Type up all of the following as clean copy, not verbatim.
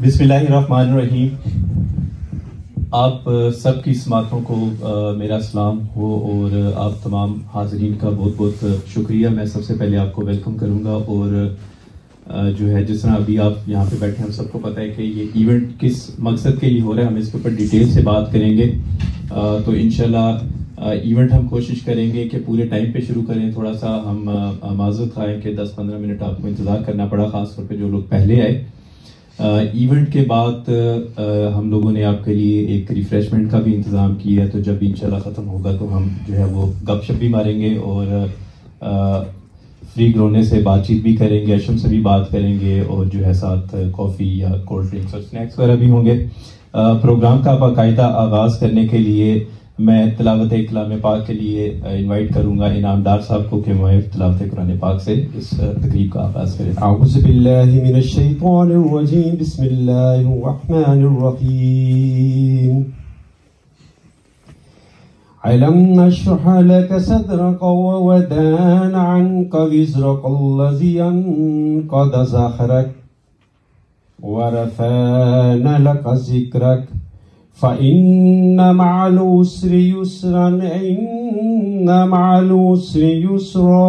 बिस्मिल्लाहिर्रहमानिर्रहीम। आप सब की समातों को मेरा सलाम हो और आप तमाम हाज़रीन का बहुत बहुत शुक्रिया। मैं सबसे पहले आपको वेलकम करूंगा और जो है जिस तरह अभी आप यहाँ पे बैठे हैं, हम सबको पता है कि ये इवेंट किस मकसद के लिए हो रहा है, हम इसके ऊपर डिटेल से बात करेंगे। तो इंशाल्लाह इवेंट हम कोशिश करेंगे कि पूरे टाइम पे शुरू करें। थोड़ा सा हम माज़रत खाएं कि 10-15 मिनट आपको इंतज़ार करना पड़ा, ख़ासतौर पे जो लोग पहले आए। इवेंट के बाद हम लोगों ने आपके लिए एक रिफ्रेशमेंट का भी इंतज़ाम किया है, तो जब इंशाल्लाह ख़त्म होगा तो हम जो है वो गपशप भी मारेंगे और फ्री ग्रोने से बातचीत भी करेंगे, अशम से भी बात करेंगे और जो है साथ कॉफ़ी या कोल्ड ड्रिंक्स और स्नैक्स वगैरह भी होंगे। प्रोग्राम का बाकायदा आगाज़ करने के लिए मैं तिलावत कलाम पाक के लिए इनवाइट करूंगा इनामदार साहब को कि वो तिलावत कुरान पाक से इस तकरीब का आगाज़ करें। औज़ु बिल्लाहि मिनश शैतानिर रजीम, बिस्मिल्लाहिर रहमानिर रहीम। अलम नशरह लक सदरक व वदाना अन्का विज़रक अल्लज़ी अन्क़द ज़हरक व रफ़अना लक ज़िक्रक फ़इन्न मअल उसरि युस्रन इन्न मअल उसरि युस्रा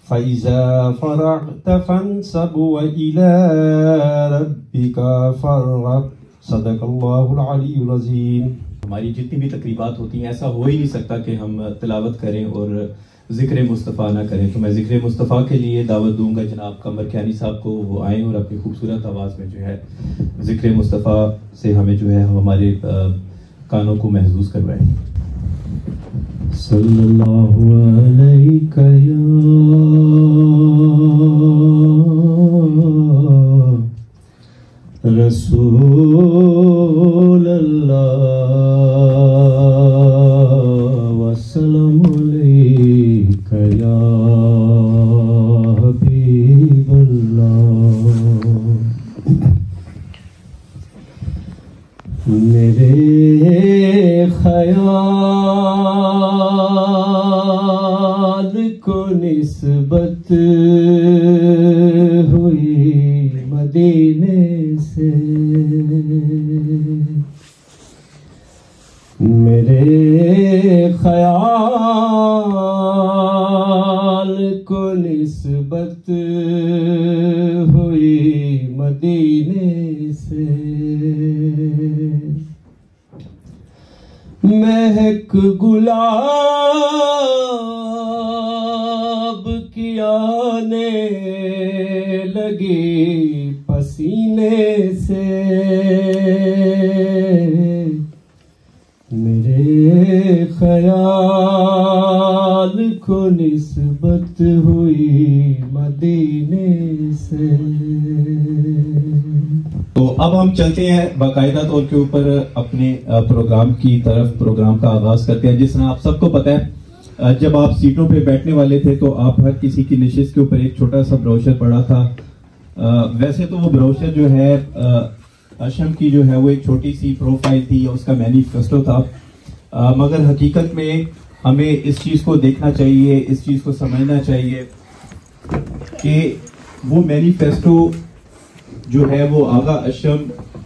फ़इज़ा फ़रग़त फ़ंसब व इला रब्बिका फ़रग़ब। सदक़ल्लाहुल अलीयुल अज़ीम। हमारी जितनी भी तकरीबात होती हैं, ऐसा हो ही नहीं सकता कि हम तिलावत करें और ज़िक्र मुस्तफ़ा ना करें। तो मैं ज़िक्र मुस्तफ़ा के लिए दावत दूंगा जनाब कमर कियानी साहब को, वो आएँ और अपनी खूबसूरत आवाज़ में जो है ज़िक्र मुस्तफ़ा से हमें जो है हमारे कानों को महसूस करवाएं। सल्लल्लाहु अलैका या रसूल अल्लाह वस्सलामु अलैका या हबीब अल्लाह। मेरे ख्याल को निस्बत हुई मदीने से, मेरे ख्याल को निस्बत हुई मदीने से। महक गुलाब की आने लगी पसीने से, मेरे ख्याल को निस्बत हुई मदीने से। तो अब हम चलते हैं बाकायदा तौर के ऊपर अपने प्रोग्राम की तरफ। प्रोग्राम का आगाज करते हैं। जिस तरह आप सबको पता है, जब आप सीटों पे बैठने वाले थे तो आप हर किसी की निशिस्त के ऊपर एक छोटा सा ब्रोशर पड़ा था। वैसे तो वो ब्रोशर जो है अशम की जो है वो एक छोटी सी प्रोफाइल थी, उसका मैनिफेस्टो था, मगर हकीकत में हमें इस चीज को देखना चाहिए, इस चीज को समझना चाहिए कि वो मैनिफेस्टो जो है वो आगा अशम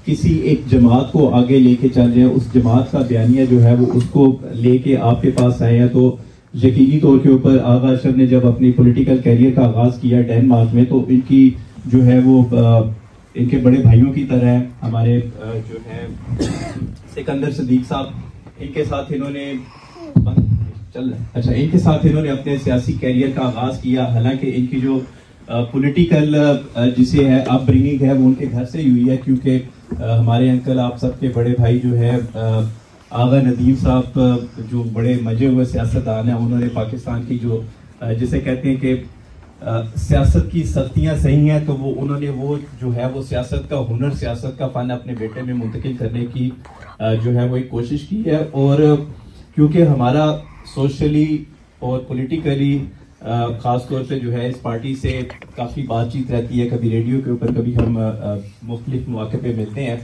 किसी एक जमात को आगे लेके चल रहे हैं। उस जमात का बयानिया जो है वो उसको लेके आपके पास आए हैं। तो यकीनी तौर के ऊपर आगा अशम ने जब अपनी पॉलिटिकल कैरियर का आगाज किया डेनमार्क में, तो इनकी जो है वो इनके बड़े भाइयों की तरह है। हमारे जो है सिकंदर सदीक साहब, इनके साथ इन्होंने इनके साथ इन्होंने अपने सियासी कैरियर का आगाज किया। हालांकि इनकी जो पॉलिटिकल जिसे है अपब्रिंगिंग है वो उनके घर से ही हुई है, क्योंकि हमारे अंकल आप सबके बड़े भाई जो है आगा नदीम साहब जो बड़े मजे हुए सियासतदान हैं, उन्होंने पाकिस्तान की जो जिसे कहते हैं कि सियासत की सख्तियां सही हैं, तो वो उन्होंने वो जो है वो सियासत का हुनर, सियासत का फन अपने बेटे में मुंतकिल करने की जो है वो एक कोशिश की है। और क्योंकि हमारा सोशली और पॉलिटिकली खास तौर पे जो है इस पार्टी से काफ़ी बातचीत रहती है, कभी रेडियो के ऊपर, कभी हम मुख्तलिफ मौके पे मिलते हैं।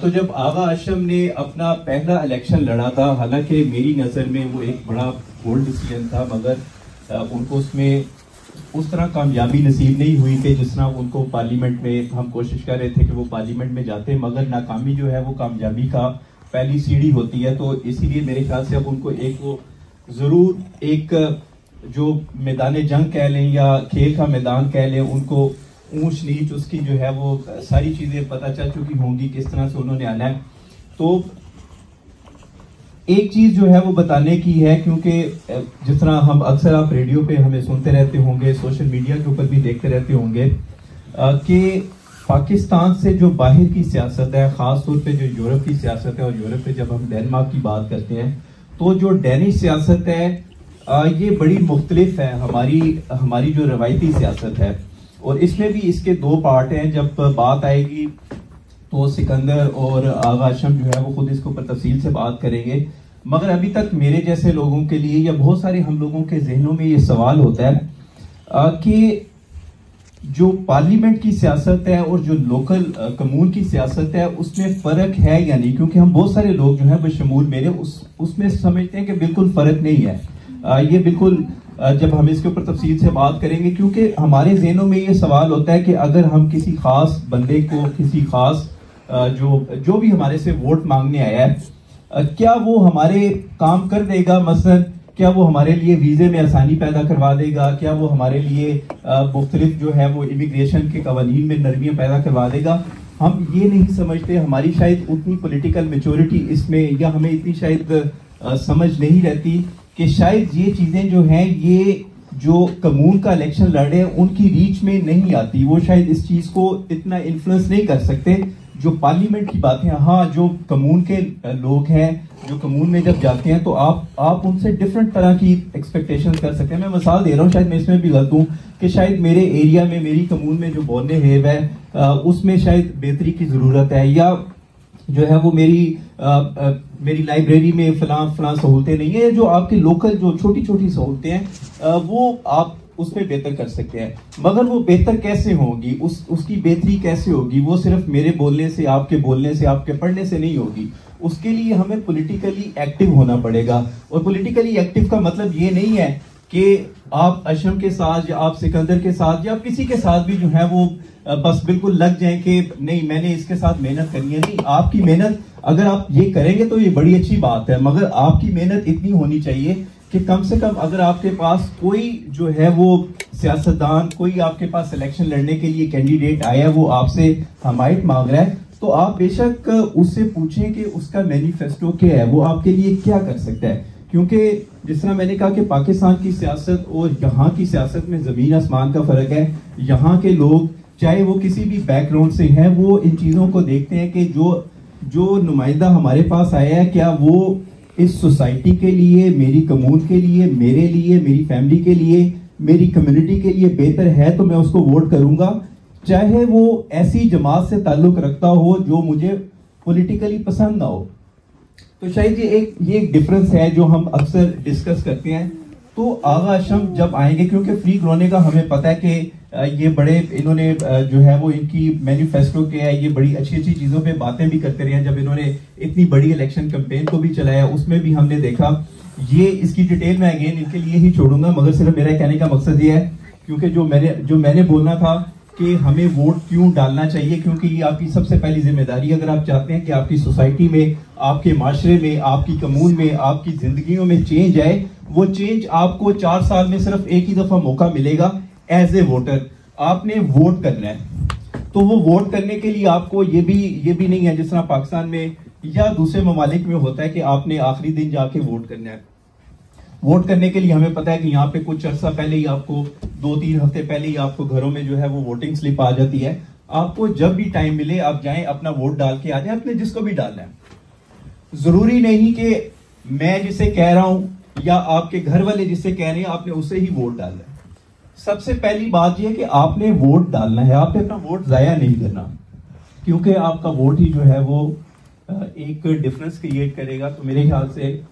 तो जब आगा अशम ने अपना पहला इलेक्शन लड़ा था, हालांकि मेरी नज़र में वो एक बड़ा बोल्ड डिसीजन था, मगर उनको उसमें उस तरह कामयाबी नसीब नहीं हुई कि जिस तरह उनको पार्लियामेंट में हम कोशिश कर रहे थे कि वो पार्लियामेंट में जाते, मगर नाकामी जो है वो कामयाबी का पहली सीढ़ी होती है। तो इसीलिए मेरे ख्याल से अब उनको एक वो ज़रूर एक जो मैदान जंग कह लें या खेल का मैदान कह लें, उनको ऊंच नीच उसकी जो है वो सारी चीज़ें पता चल चुकी होंगी किस तरह से उन्होंने आना है। तो एक चीज़ जो है वो बताने की है, क्योंकि जिस तरह हम अक्सर आप रेडियो पे हमें सुनते रहते होंगे, सोशल मीडिया के ऊपर भी देखते रहते होंगे कि पाकिस्तान से जो बाहर की सियासत है, ख़ास तौर पे जो यूरोप की सियासत है, और यूरोप पे जब हम डेनमार्क की बात करते हैं तो जो डेनिश सियासत है ये बड़ी मुख्तलिफ है हमारी जो रवायती सियासत है। और इसमें भी इसके दो पार्ट हैं। जब बात आएगी तो सिकंदर और आगा हाशम जो है वो खुद इसके ऊपर तफसील से बात करेंगे, मगर अभी तक मेरे जैसे लोगों के लिए या बहुत सारे हम लोगों के जहनों में ये सवाल होता है कि जो पार्लियामेंट की सियासत है और जो लोकल कम्यून की सियासत है उसमें फ़र्क है या नहीं, क्योंकि हम बहुत सारे लोग जो हैं वो शमूल मेरे उसमें समझते हैं कि बिल्कुल फ़र्क नहीं है। ये बिल्कुल जब हम इसके ऊपर तफसील से बात करेंगे, क्योंकि हमारे जहनों में ये सवाल होता है कि अगर हम किसी खास बंदे को, किसी खास जो भी हमारे से वोट मांगने आया है, क्या वो हमारे काम कर देगा? मसलन क्या वो हमारे लिए वीज़े में आसानी पैदा करवा देगा? क्या वो हमारे लिए मुख्तलिफ जो है वो इमिग्रेशन के कवानीन में नरमियाँ पैदा करवा देगा? हम ये नहीं समझते। हमारी शायद उतनी पॉलिटिकल मेच्योरिटी इसमें, या हमें इतनी शायद समझ नहीं रहती कि शायद ये चीज़ें जो हैं, ये जो कम्यून का इलेक्शन लड़े उनकी रीच में नहीं आती। वो शायद इस चीज़ को इतना इन्फ्लुएंस नहीं कर सकते जो पार्लियामेंट की बातें। हाँ, जो कम्यून के लोग हैं, जो कम्यून में जब जाते हैं तो आप उनसे डिफरेंट तरह की एक्सपेक्टेशन कर सकते हैं। मैं मिसाल दे रहा हूँ, शायद मैं इसमें भी गलत हूँ, कि शायद मेरे एरिया में, मेरी कम्यून में जो बोने हेव है उसमें शायद बेहतरी की ज़रूरत है, या जो है वो मेरी लाइब्रेरी में फलां सहूलतें नहीं है। जो आपके लोकल जो छोटी छोटी सहूलतें हैं वो आप उसमें बेहतर कर सकते हैं, मगर वो बेहतर कैसे होगी, उसकी बेहतरी कैसे होगी? वो सिर्फ मेरे बोलने से, आपके बोलने से, आपके पढ़ने से नहीं होगी। उसके लिए हमें पॉलिटिकली एक्टिव होना पड़ेगा। और पॉलिटिकली एक्टिव का मतलब ये नहीं है कि आप अशम के साथ या आप सिकंदर के साथ या आप किसी के साथ भी जो है वो बस बिल्कुल लग जाए कि नहीं मैंने इसके साथ मेहनत करनी है। नहीं, आपकी मेहनत अगर आप ये करेंगे तो ये बड़ी अच्छी बात है, मगर आपकी मेहनत इतनी होनी चाहिए कि कम से कम अगर आपके पास कोई जो है वो सियासतदान, कोई आपके पास इलेक्शन लड़ने के लिए कैंडिडेट आया, वो आपसे हमायत मांग रहा है, तो आप बेशक उससे पूछें कि उसका मैनिफेस्टो क्या है, वो आपके लिए क्या कर सकता है। क्योंकि जिस तरह मैंने कहा कि पाकिस्तान की सियासत और यहाँ की सियासत में ज़मीन आसमान का फ़र्क है। यहाँ के लोग चाहे वो किसी भी बैकग्राउंड से हैं, वो इन चीज़ों को देखते हैं कि जो नुमाइंदा हमारे पास आया है, क्या वो इस सोसाइटी के लिए, मेरी कम्यून के लिए, मेरे लिए, मेरी फैमिली के लिए, मेरी कम्युनिटी के लिए बेहतर है, तो मैं उसको वोट करूंगा, चाहे वो ऐसी जमात से ताल्लुक रखता हो जो मुझे पॉलिटिकली पसंद ना हो। तो शायद ये एक डिफरेंस है जो हम अक्सर डिस्कस करते हैं। तो आगा हाशम जब आएंगे, क्योंकि फ्री ग्रोने का हमें पता है कि ये बड़े इन्होंने जो है वो इनकी मैनिफेस्टो के है, ये बड़ी अच्छी अच्छी चीज़ों पे बातें भी करते रहे हैं। जब इन्होंने इतनी बड़ी इलेक्शन कैंपेन को भी चलाया, उसमें भी हमने देखा। ये इसकी डिटेल में अगेन इनके लिए ही छोड़ूंगा, मगर सिर्फ मेरा कहने का मकसद ये है, क्योंकि जो मैंने बोलना था कि हमें वोट क्यों डालना चाहिए, क्योंकि ये आपकी सबसे पहली जिम्मेदारी। अगर आप चाहते हैं कि आपकी सोसाइटी में, आपके माशरे में, आपकी कम्यून में, आपकी जिंदगियों में चेंज आए, वो चेंज आपको 4 साल में सिर्फ एक ही दफा मौका मिलेगा एज ए वोटर। आपने वोट करना है। तो वो वोट करने के लिए आपको ये भी नहीं है जिस तरह पाकिस्तान में या दूसरे ममालिक में होता है कि आपने आखिरी दिन जाके वोट करना है। वोट करने के लिए हमें पता है कि यहाँ पे कुछ अर्सा पहले ही आपको, 2-3 हफ्ते पहले ही आपको घरों में जो है वो वोटिंग स्लिप आ जाती है। आपको जब भी टाइम मिले आप जाएं, अपना वोट डाल के आ जाएं, अपने जिसको भी डालना है। जरूरी नहीं कि मैं जिसे कह रहा हूं या आपके घर वाले जिससे कह रहे हैं आपने उसे ही वोट डालना है। सबसे पहली बात यह कि आपने वोट डालना है, आपने अपना वोट जाया नहीं करना, क्योंकि आपका वोट ही जो है वो एक डिफरेंस क्रिएट करेगा। तो मेरे ख्याल से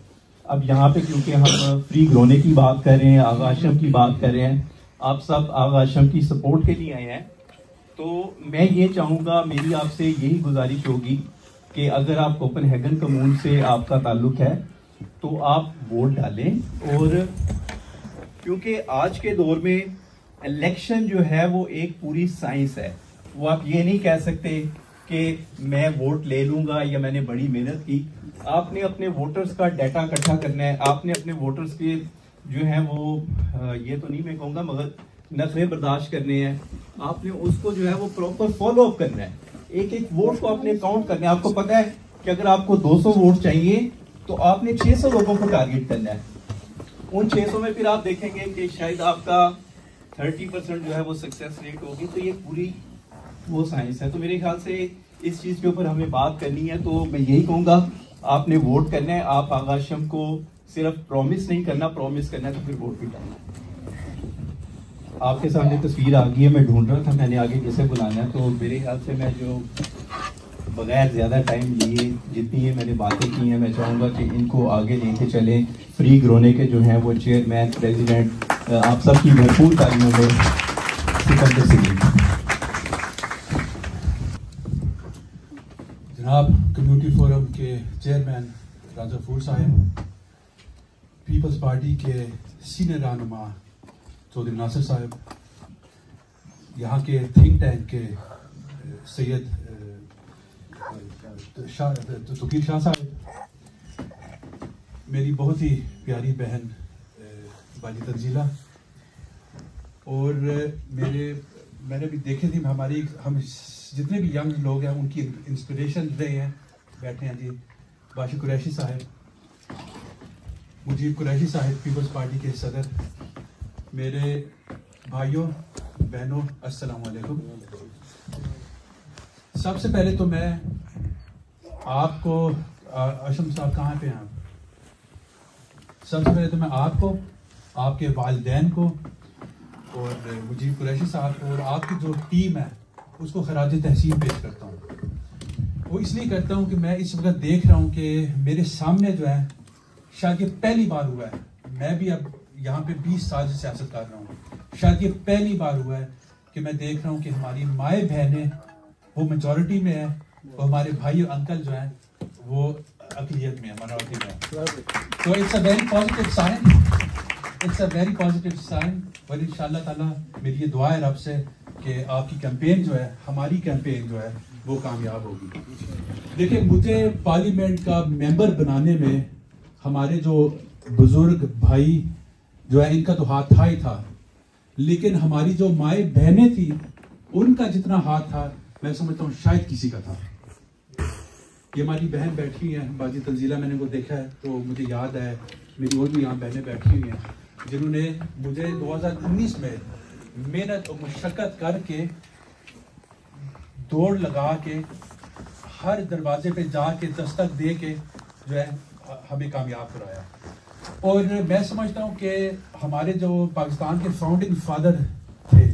अब यहाँ पे क्योंकि हम फ्री ग्रोने की बात कर रहे हैं, आगा हाशम की बात कर रहे हैं, आप सब आगा हाशम की सपोर्ट के लिए आए हैं, तो मैं ये चाहूँगा, मेरी आपसे यही गुजारिश होगी कि अगर आप कोपनहेगन कम्यून से आपका ताल्लुक है तो आप वोट डालें। और क्योंकि आज के दौर में इलेक्शन जो है वो एक पूरी साइंस है। वो आप ये नहीं कह सकते कि मैं वोट ले लूंगा या मैंने बड़ी मेहनत की। आपने अपने वोटर्स का डाटा इकट्ठा करना है, आपने अपने वोटर्स के जो है वो ये तो नहीं मैं कहूँगा मगर नखरे बर्दाश्त करने हैं। आपने उसको जो है वो प्रॉपर फॉलो अप करना है, एक एक वोट को आपने काउंट करना है। आपको पता है कि अगर आपको 200 वोट चाहिए तो आपने 600 लोगों को टारगेट करना है। उन 600 में फिर आप देखेंगे कि शायद आपका 30% जो है वो सक्सेस रेट होगी। तो ये पूरी वो साइंस है। तो मेरे ख्याल से इस चीज के ऊपर हमें बात करनी है। तो मैं यही कहूंगा, आपने वोट करना है। आप आगाज शम को सिर्फ प्रॉमिस नहीं करना, प्रॉमिस करना है तो फिर वोट भी करना है। आपके सामने तस्वीर आ गई है, मैं ढूंढ रहा था मैंने आगे किसे बुलाना है। तो मेरे ख्याल से मैं जो बगैर ज्यादा टाइम लिए जितनी ये मैंने बातें की हैं, मैं चाहूंगा कि इनको आगे लेके चलें। फ्री ग्रोने के जो हैं वो चेयरमैन प्रेसिडेंट, आप सबकी भरपूर तालीमों में सिकंदर सिंह। जनाब कम्युनिटी फोरम के चेयरमैन राजा फूल साहब, पीपल्स पार्टी के सीनियर रहनुमा चौधरी नासिर साहब, यहाँ के थिंक टैंक के सैयद तुकीर शाह साहब, मेरी बहुत ही प्यारी बहन बाजी तंजीला, और मैंने भी देखे थी हम जितने भी यंग लोग हैं उनकी इंस्पिरेशन रहे हैं। बैठे हैं जी बाशी कुरैशी साहब, मुजीब कुरैशी साहब, पीपल्स पार्टी के सदर। मेरे भाइयों बहनों अस्सलाम वालेकुम। सबसे पहले तो मैं आपको अशम साहब कहाँ पे हैं आप? सबसे पहले तो मैं आपको, आपके वालिदैन को और मुजीब कुरैशी साहब को और आपकी जो टीम है उसको खराज तहसीन पेश करता हूँ। वो इसलिए करता हूँ कि मैं इस वक्त देख रहा हूँ कि मेरे सामने जो है, शायद ये पहली बार हुआ है, मैं भी अब यहाँ पे 20 साल से सियासत कर रहा हूँ, शायद ये पहली बार हुआ है कि मैं देख रहा हूँ कि हमारी माए बहनें वो मेजॉरिटी में है और हमारे भाई और अंकल जो हैं वो अकलियत में है, माइनॉरिटी में। तो it's a very positive sign, it's a very positive sign. और इंशाल्लाह ताला मेरी ये दुआ है रब से कि आपकी कैंपेन जो है, हमारी कैंपेन जो है वो कामयाब होगी। देखिए, मुझे पार्लियामेंट का मेंबर बनाने में हमारे जो बुजुर्ग भाई जो है इनका तो हाथ था ही था, लेकिन हमारी जो माए बहनें थी उनका जितना हाथ था मैं समझता हूँ शायद किसी का था। ये हमारी बहन बैठी है बाजी तंजीला, मैंने को देखा है तो मुझे याद है मेरी और भी यहाँ बहनें बैठी हुई हैं जिन्होंने मुझे 2019 में मेहनत और मशक्कत करके दौड़ लगा के हर दरवाजे पे जाके दस्तक दे के जो है हमें कामयाब कराया। और मैं समझता हूँ कि हमारे जो पाकिस्तान के फाउंडिंग फादर थे,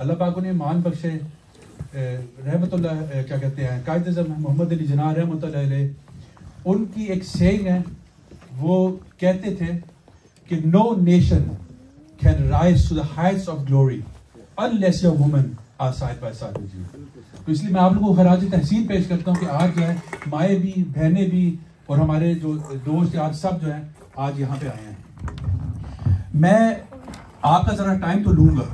अल्लाह पाक उन्हें मान बख्शे, रहमतुल्लाह क्या कहते हैं, कायद आज़म मोहम्मद अली जिन्ना रहमतुल्लाह अलैह, उनकी एक सेइंग है, वो कहते थे कि no nation can rise to the heights of glory unless your women are side by side with you. तो इसलिए मैं आप लोगों को खराज तहसीन पेश करता हूँ कि आज जो है माए भी, बहनें भी और हमारे जो दोस्त आज सब जो है आज यहाँ पे आए हैं। मैं आपका जरा टाइम तो लूंगा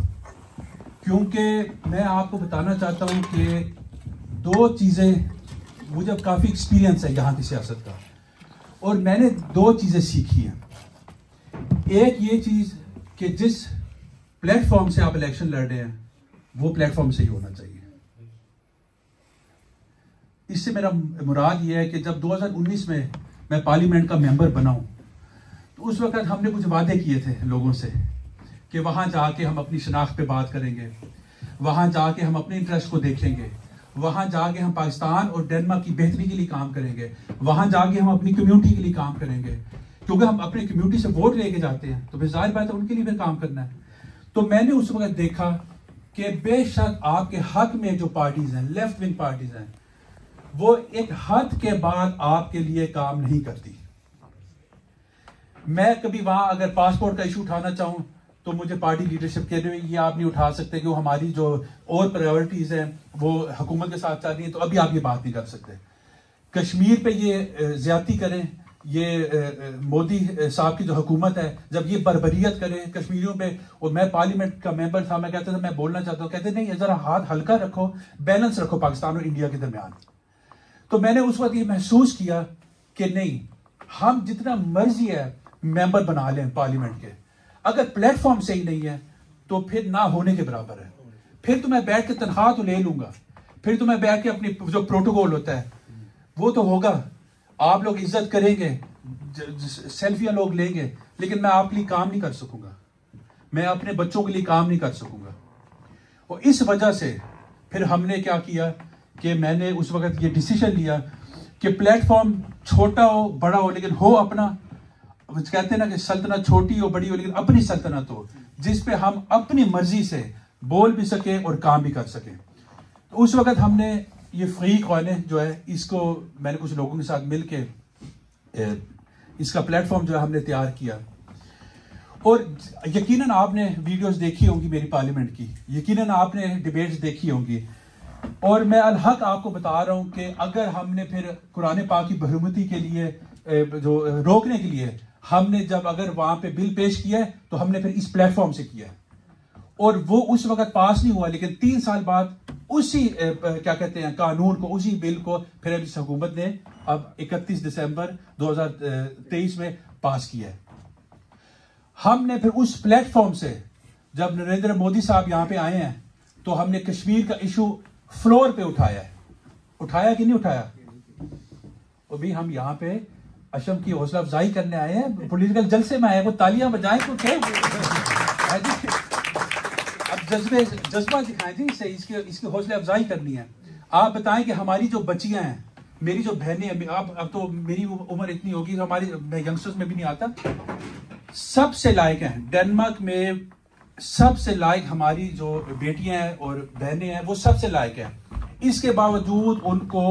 क्योंकि मैं आपको बताना चाहता हूँ कि दो चीजें, मुझे काफी एक्सपीरियंस है यहाँ की सियासत का और मैंने दो चीजें सीखी हैं। एक ये चीज कि जिस प्लेटफॉर्म से आप इलेक्शन लड़ रहे हैं वो प्लेटफॉर्म सही होना चाहिए। इससे मेरा मुराद ये है कि जब 2019 में मैं पार्लियामेंट का मेंबर बना हूं तो उस वक्त हमने कुछ वादे किए थे लोगों से कि वहां जाके हम अपनी शनाख्त पे बात करेंगे, वहां जाके हम अपने इंटरेस्ट को देखेंगे, वहां जाके हम पाकिस्तान और डेनमार्क की बेहतरी के लिए काम करेंगे, वहां जाके हम अपनी कम्युनिटी के लिए काम करेंगे, क्योंकि हम अपनी कम्युनिटी से वोट लेके जाते हैं तो फिर जाहिर बात है उनके लिए फिर काम करना है। तो मैंने उस वक्त देखा कि बेशक आपके हक में जो पार्टीज हैं, लेफ्ट विंग पार्टीज हैं, वो एक हद के बाद आपके लिए काम नहीं करती। मैं कभी वहां अगर पासपोर्ट का इशू उठाना चाहूं तो मुझे पार्टी लीडरशिप कह रही है ये आप नहीं उठा सकते कि वो हमारी जो और प्रायोरिटीज हैं वो हुकूमत के साथ चल रही है, तो अभी आप ये बात नहीं कर सकते। कश्मीर पे ये ज्यादती करें ये मोदी साहब की जो हुकूमत है, जब ये बर्बरियत करे कश्मीरियों पे, और मैं पार्लियामेंट का मेंबर था, मैं कहता था मैं बोलना चाहता हूँ, कहते नहीं जरा हाथ हल्का रखो, बैलेंस रखो पाकिस्तान और इंडिया के दरमियान। तो मैंने उस वक्त ये महसूस किया कि नहीं, हम जितना मर्जी है मेंबर बना लें पार्लियामेंट के, अगर प्लेटफॉर्म सही नहीं है तो फिर ना होने के बराबर है। फिर तो मैं बैठ के तनख्वाह तो ले लूंगा, फिर तो मैं बैठ के अपनी जो प्रोटोकॉल होता है वो तो होगा, आप लोग इज्जत करेंगे, सेल्फियां लोग लेंगे, लेकिन मैं आपके लिए काम नहीं कर सकूंगा, मैं अपने बच्चों के लिए काम नहीं कर सकूंगा। और इस वजह से फिर हमने क्या किया कि मैंने उस वक्त ये डिसीजन लिया कि प्लेटफॉर्म छोटा हो बड़ा हो, लेकिन हो अपना, कहते हैं ना कि सल्तनत छोटी हो बड़ी हो, लेकिन अपनी सल्तनत हो, जिस पे हम अपनी मर्जी से बोल भी सके और काम भी कर सके। तो उस वक्त हमने ये फ्री कॉइन जो है, इसको मैंने कुछ लोगों के साथ मिलके इसका प्लेटफॉर्म जो है हमने तैयार किया। और यकीनन आपने वीडियोस देखी होंगी मेरी पार्लियामेंट की, यकीनन आपने डिबेट्स देखी होंगी, और मैं अलहक आपको बता रहा हूं कि अगर हमने फिर कुरान पाक की बहुमती के लिए जो रोकने के लिए हमने जब अगर वहां पे बिल पेश किया है, तो हमने फिर इस प्लेटफॉर्म से किया है, और वो उस वक्त पास नहीं हुआ, लेकिन 3 साल बाद उसी क्या कहते हैं कानून को, उसी बिल को फिर इस हुकूमत ने अब 31 दिसंबर 2023 में पास किया है। हमने फिर उस प्लेटफॉर्म से जब नरेंद्र मोदी साहब यहां पे आए हैं, तो हमने कश्मीर का इशू फ्लोर पे उठाया है। उठाया कि नहीं उठाया? और भी हम यहाँ पे अशम की हौसला अफजाई करने आए हैं, पॉलिटिकल जलसे में आए, वो तालियां बजाएं तो क्या अब जज्बा दिखाएं थी, इसे इसकी हौसला अफजाई करनी है। आप बताएं कि हमारी जो बच्चियां हैं, मेरी जो बहनें हैं, अब तो मेरी उम्र इतनी होगी तो हमारी, मैं यंगस्टर्स में भी नहीं आता, सबसे लायक हैं डेनमार्क में, सबसे लायक हमारी जो बेटियां हैं और बहनें हैं वो सबसे लायक हैं। इसके बावजूद उनको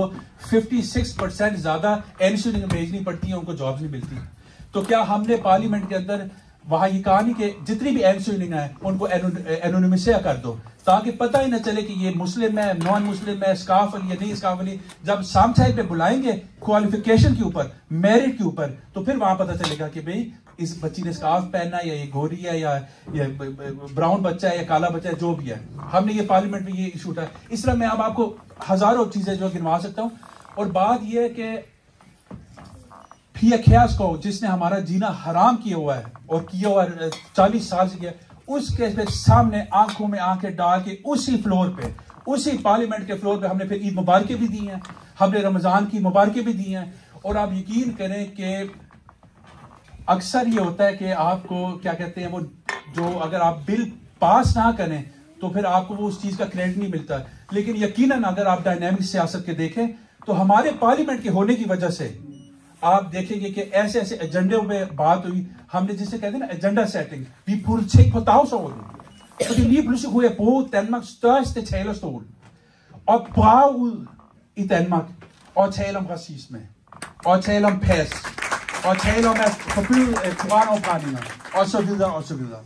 56% ज्यादा एनएसयू भेजनी पड़ती है, उनको जॉब्स नहीं मिलती। तो क्या हमने पार्लियामेंट के अंदर वहां ये कहा नहीं कि जितनी भी एनएसयू है उनको एनोनिमस कर दो, ताकि पता ही ना चले कि ये मुस्लिम है, नॉन मुस्लिम है, स्काफ वाली या नहीं स्काफ वाली। जब सामसाइड पे बुलाएंगे क्वालिफिकेशन के ऊपर, मेरिट के ऊपर, तो फिर वहां पता चलेगा कि भाई इस बच्ची ने स्कार्फ पहना है, या ये गोरी है, या ब्राउन बच्चा है, या काला बच्चा है, जो भी है। हमने ये पार्लियामेंट में ये इशू उठाया। इस तरह मैं अब आपको हजारों चीजें जो गिनवा सकता हूं। और बात यह है कि फिया ख्यास को, जिसने हमारा जीना हराम किया हुआ है और किया हुआ 40 साल से किया, उसके सामने आंखों में आंखें डाल के उसी फ्लोर पे, उसी पार्लियामेंट के फ्लोर पे हमने फिर ईद मुबारकें भी दी हैं, हमने रमजान की मुबारकें भी दी हैं। और आप यकीन करें कि अक्सर ये होता है कि आपको क्या कहते हैं, वो जो अगर आप बिल पास ना करें तो फिर आपको वो उस चीज का क्रेडिट नहीं मिलता। लेकिन यकीनन अगर आप डायनामिक सियासत के देखें तो हमारे पार्लियामेंट के होने की वजह से आप देखेंगे कि ऐसे ऐसे एजेंडे में बात हुई, हमने जिसे कहते हैं ना agenda setting, wie politik på dagsordenen. Fordi lige pludselig kunne jeg bruge Danmarks største talerstol og brage ud i Danmark og tale om racisme, og tale om pas, og tale om at forbyde koranafbrændinger, og så videre, og så videre.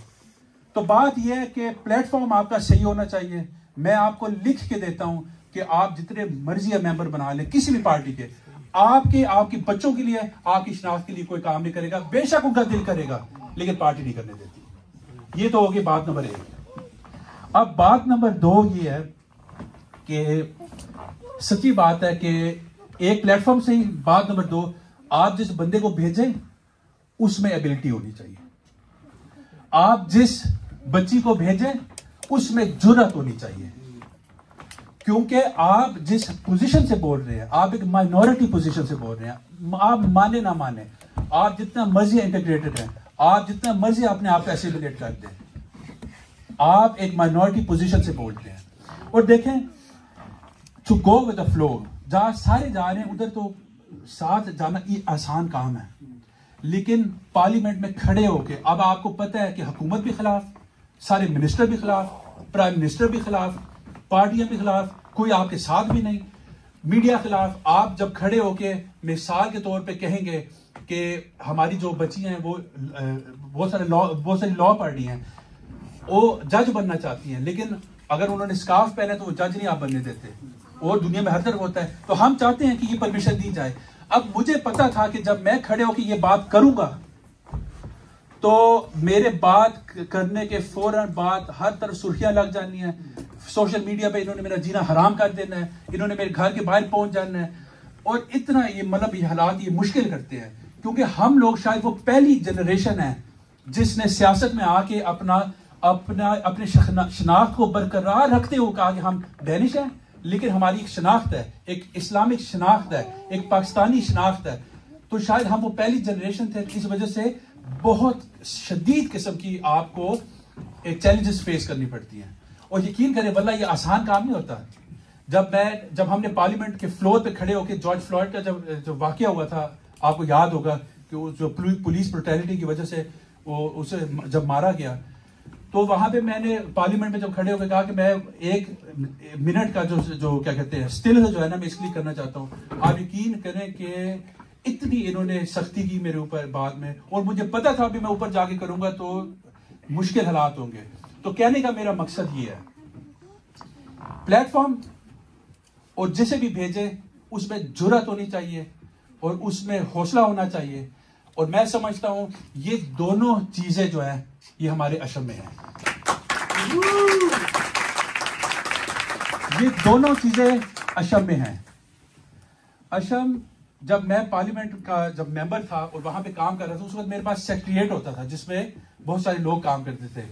तो बात यह है कि platform आपका सही होना चाहिए। मैं आपको लिख के देता हूं कि आप जितने मर्जी मेंबर बना लें किसी भी पार्टी के, आपके बच्चों के लिए, आपकी शनाख्त के लिए कोई काम नहीं करेगा। बेशक उनका दिल करेगा, लेकिन पार्टी नहीं करने देती। ये तो होगी बात नंबर 1। अब बात नंबर 2 ये है कि सच्ची बात है कि एक प्लेटफॉर्म से ही, बात नंबर 2, आप जिस बंदे को भेजें उसमें एबिलिटी होनी चाहिए। आप जिस बच्ची को भेजें उसमें जुर्रत होनी चाहिए, क्योंकि आप जिस पोजीशन से बोल रहे हैं, आप एक माइनॉरिटी पोजीशन से बोल रहे हैं। आप माने ना माने, आप जितना मर्जी इंटीग्रेटेड हैं, आप जितना मर्जी अपने आप को एसिमिलेट कर दें, आप एक माइनॉरिटी पोजीशन से बोलते हैं। और देखें, to go with the flow, जहां सारे जा रहे हैं उधर तो साथ जाना ये आसान काम है, लेकिन पार्लियामेंट में खड़े होके, अब आपको पता है कि हुकूमत भी खिलाफ, सारे मिनिस्टर भी खिलाफ, प्राइम मिनिस्टर भी खिलाफ, पार्टियां भी खिलाफ, कोई आपके साथ भी नहीं, मीडिया खिलाफ। आप जब खड़े होके मिसाल के तौर पे कहेंगे कि हमारी जो बच्चियां हैं वो बहुत सारी लॉ पढ़ रही हैं, वो जज बनना चाहती हैं, लेकिन अगर उन्होंने स्कार्फ पहना तो वो जज नहीं आप बनने देते, और दुनिया में हर तरफ होता है। तो हम चाहते हैं कि ये परमिशन दी जाए। अब मुझे पता था कि जब मैं खड़े होकर ये बात करूंगा तो मेरे बात करने के फौरन बाद हर तरफ सुर्खियां लग जानी है, सोशल मीडिया पे इन्होंने मेरा जीना हराम कर देना है, इन्होंने मेरे घर के बाहर पहुंच जाना है। और इतना ये मतलब ये हालात ये मुश्किल करते हैं, क्योंकि हम लोग शायद वो पहली जनरेशन है जिसने सियासत में आके अपने शनाख्त को बरकरार रखते हुए कहा कि हम डैनिश हैं, लेकिन हमारी एक शनाख्त है, एक इस्लामिक शनाख्त है, एक पाकिस्तानी शनाख्त है। तो शायद हम वो पहली जनरेशन थे, इस वजह से बहुत शदीद किस्म की आपको एक चैलेंजेस फेस करनी पड़ती हैं। और यकीन करें वल्लाह ये आसान काम नहीं होता। जब हमने पार्लियामेंट के फ्लोर पे खड़े होकर जॉर्ज फ्लॉयड का जो वाकया हुआ था, आपको याद होगा कि वो जो पुलिस ब्रुटैलिटी की वजह से उसे जब मारा गया, तो वहां पे मैंने पार्लियामेंट में जब खड़े होकर कहा कि मैं 1 मिनट का जो क्या कहते हैं स्टिल जो है ना, मैं इसलिए करना चाहता हूँ। आप यकीन करें कि इतनी इन्होंने सख्ती की मेरे ऊपर बाद में, और मुझे पता था अभी मैं ऊपर जाके करूंगा तो मुश्किल हालात होंगे। तो कहने का मेरा मकसद ये है, प्लेटफॉर्म और जिसे भी भेजे उसमें जुर्रत होनी चाहिए और उसमें हौसला होना चाहिए। और मैं समझता हूं ये दोनों चीजें जो है ये हमारे अशम में है। ये दोनों चीजें अशम में हैं। अशम, जब मैं पार्लियामेंट का जब मेंबर था और वहां पे काम कर रहा था, उस वक्त मेरे पास सेक्रेटरिएट होता था जिसमें बहुत सारे लोग काम करते थे।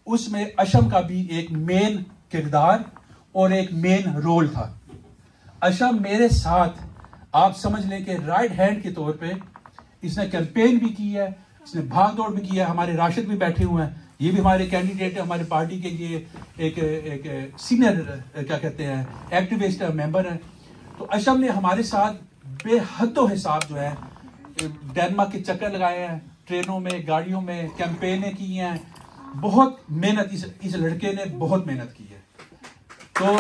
उसमें अशम का भी एक मेन किरदार और एक मेन रोल था। अशम मेरे साथ, आप समझ लें कि राइट हैंड के तौर पे इसने कैंपेन भी की है, इसने भाग दौड़ भी किया है। हमारे राशिद भी बैठे हुए हैं, ये भी हमारे कैंडिडेट है, हमारे पार्टी के ये एक सीनियर क्या कहते हैं एक्टिविस्ट मेंबर है। तो अशम ने हमारे साथ बेहद हिसाब जो है डेनमार्क के चक्कर लगाए हैं, ट्रेनों में, गाड़ियों में कैंपेनें की हैं। बहुत मेहनत इस लड़के ने बहुत मेहनत की है। तो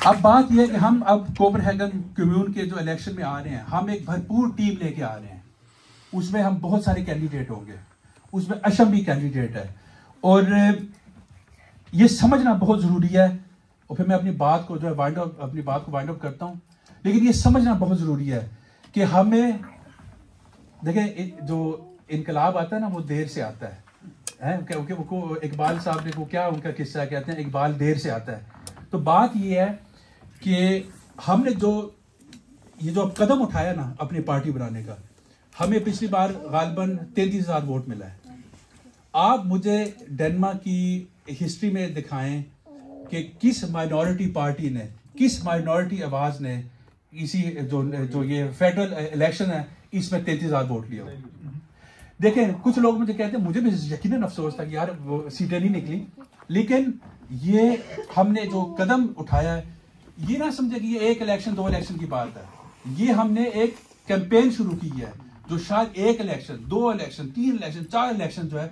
अब बात यह है कि हम अब कोपनहेगन कम्यून के जो इलेक्शन में आ रहे हैं, हम एक भरपूर टीम लेके आ रहे हैं। उसमें हम बहुत सारे कैंडिडेट होंगे, उसमें अशम भी कैंडिडेट है। और ये समझना बहुत जरूरी है, और फिर मैं अपनी बात को वाइंड अप करता हूं। लेकिन ये समझना बहुत जरूरी है कि हमें, देखें, जो इनकलाब आता है ना वो देर से आता है, क्योंकि वो इकबाल साहब ने वो क्या उनका किस्सा कहते हैं, इकबाल देर से आता है। तो बात ये है कि हमने ये जो अब कदम उठाया ना अपनी पार्टी बनाने का, हमें पिछली बार गालिबन 33,000 वोट मिला है। आप मुझे डेनमार्क की हिस्ट्री में दिखाएं कि किस माइनॉरिटी पार्टी ने, किस माइनॉरिटी आवाज ने इसी जो ये फेडरल इलेक्शन है इसमें 33,000 वोट लिया। देखें, कुछ लोग मुझे कहते हैं, मुझे भी यकीनन अफसोस था कि यार वो सीटें नहीं निकली, लेकिन ये हमने जो कदम उठाया है, ये ना समझे कि ये 1 इलेक्शन 2 इलेक्शन की बात है। ये हमने एक कैंपेन शुरू की है जो शायद 1 इलेक्शन 2 इलेक्शन 3 इलेक्शन 4 इलेक्शन जो है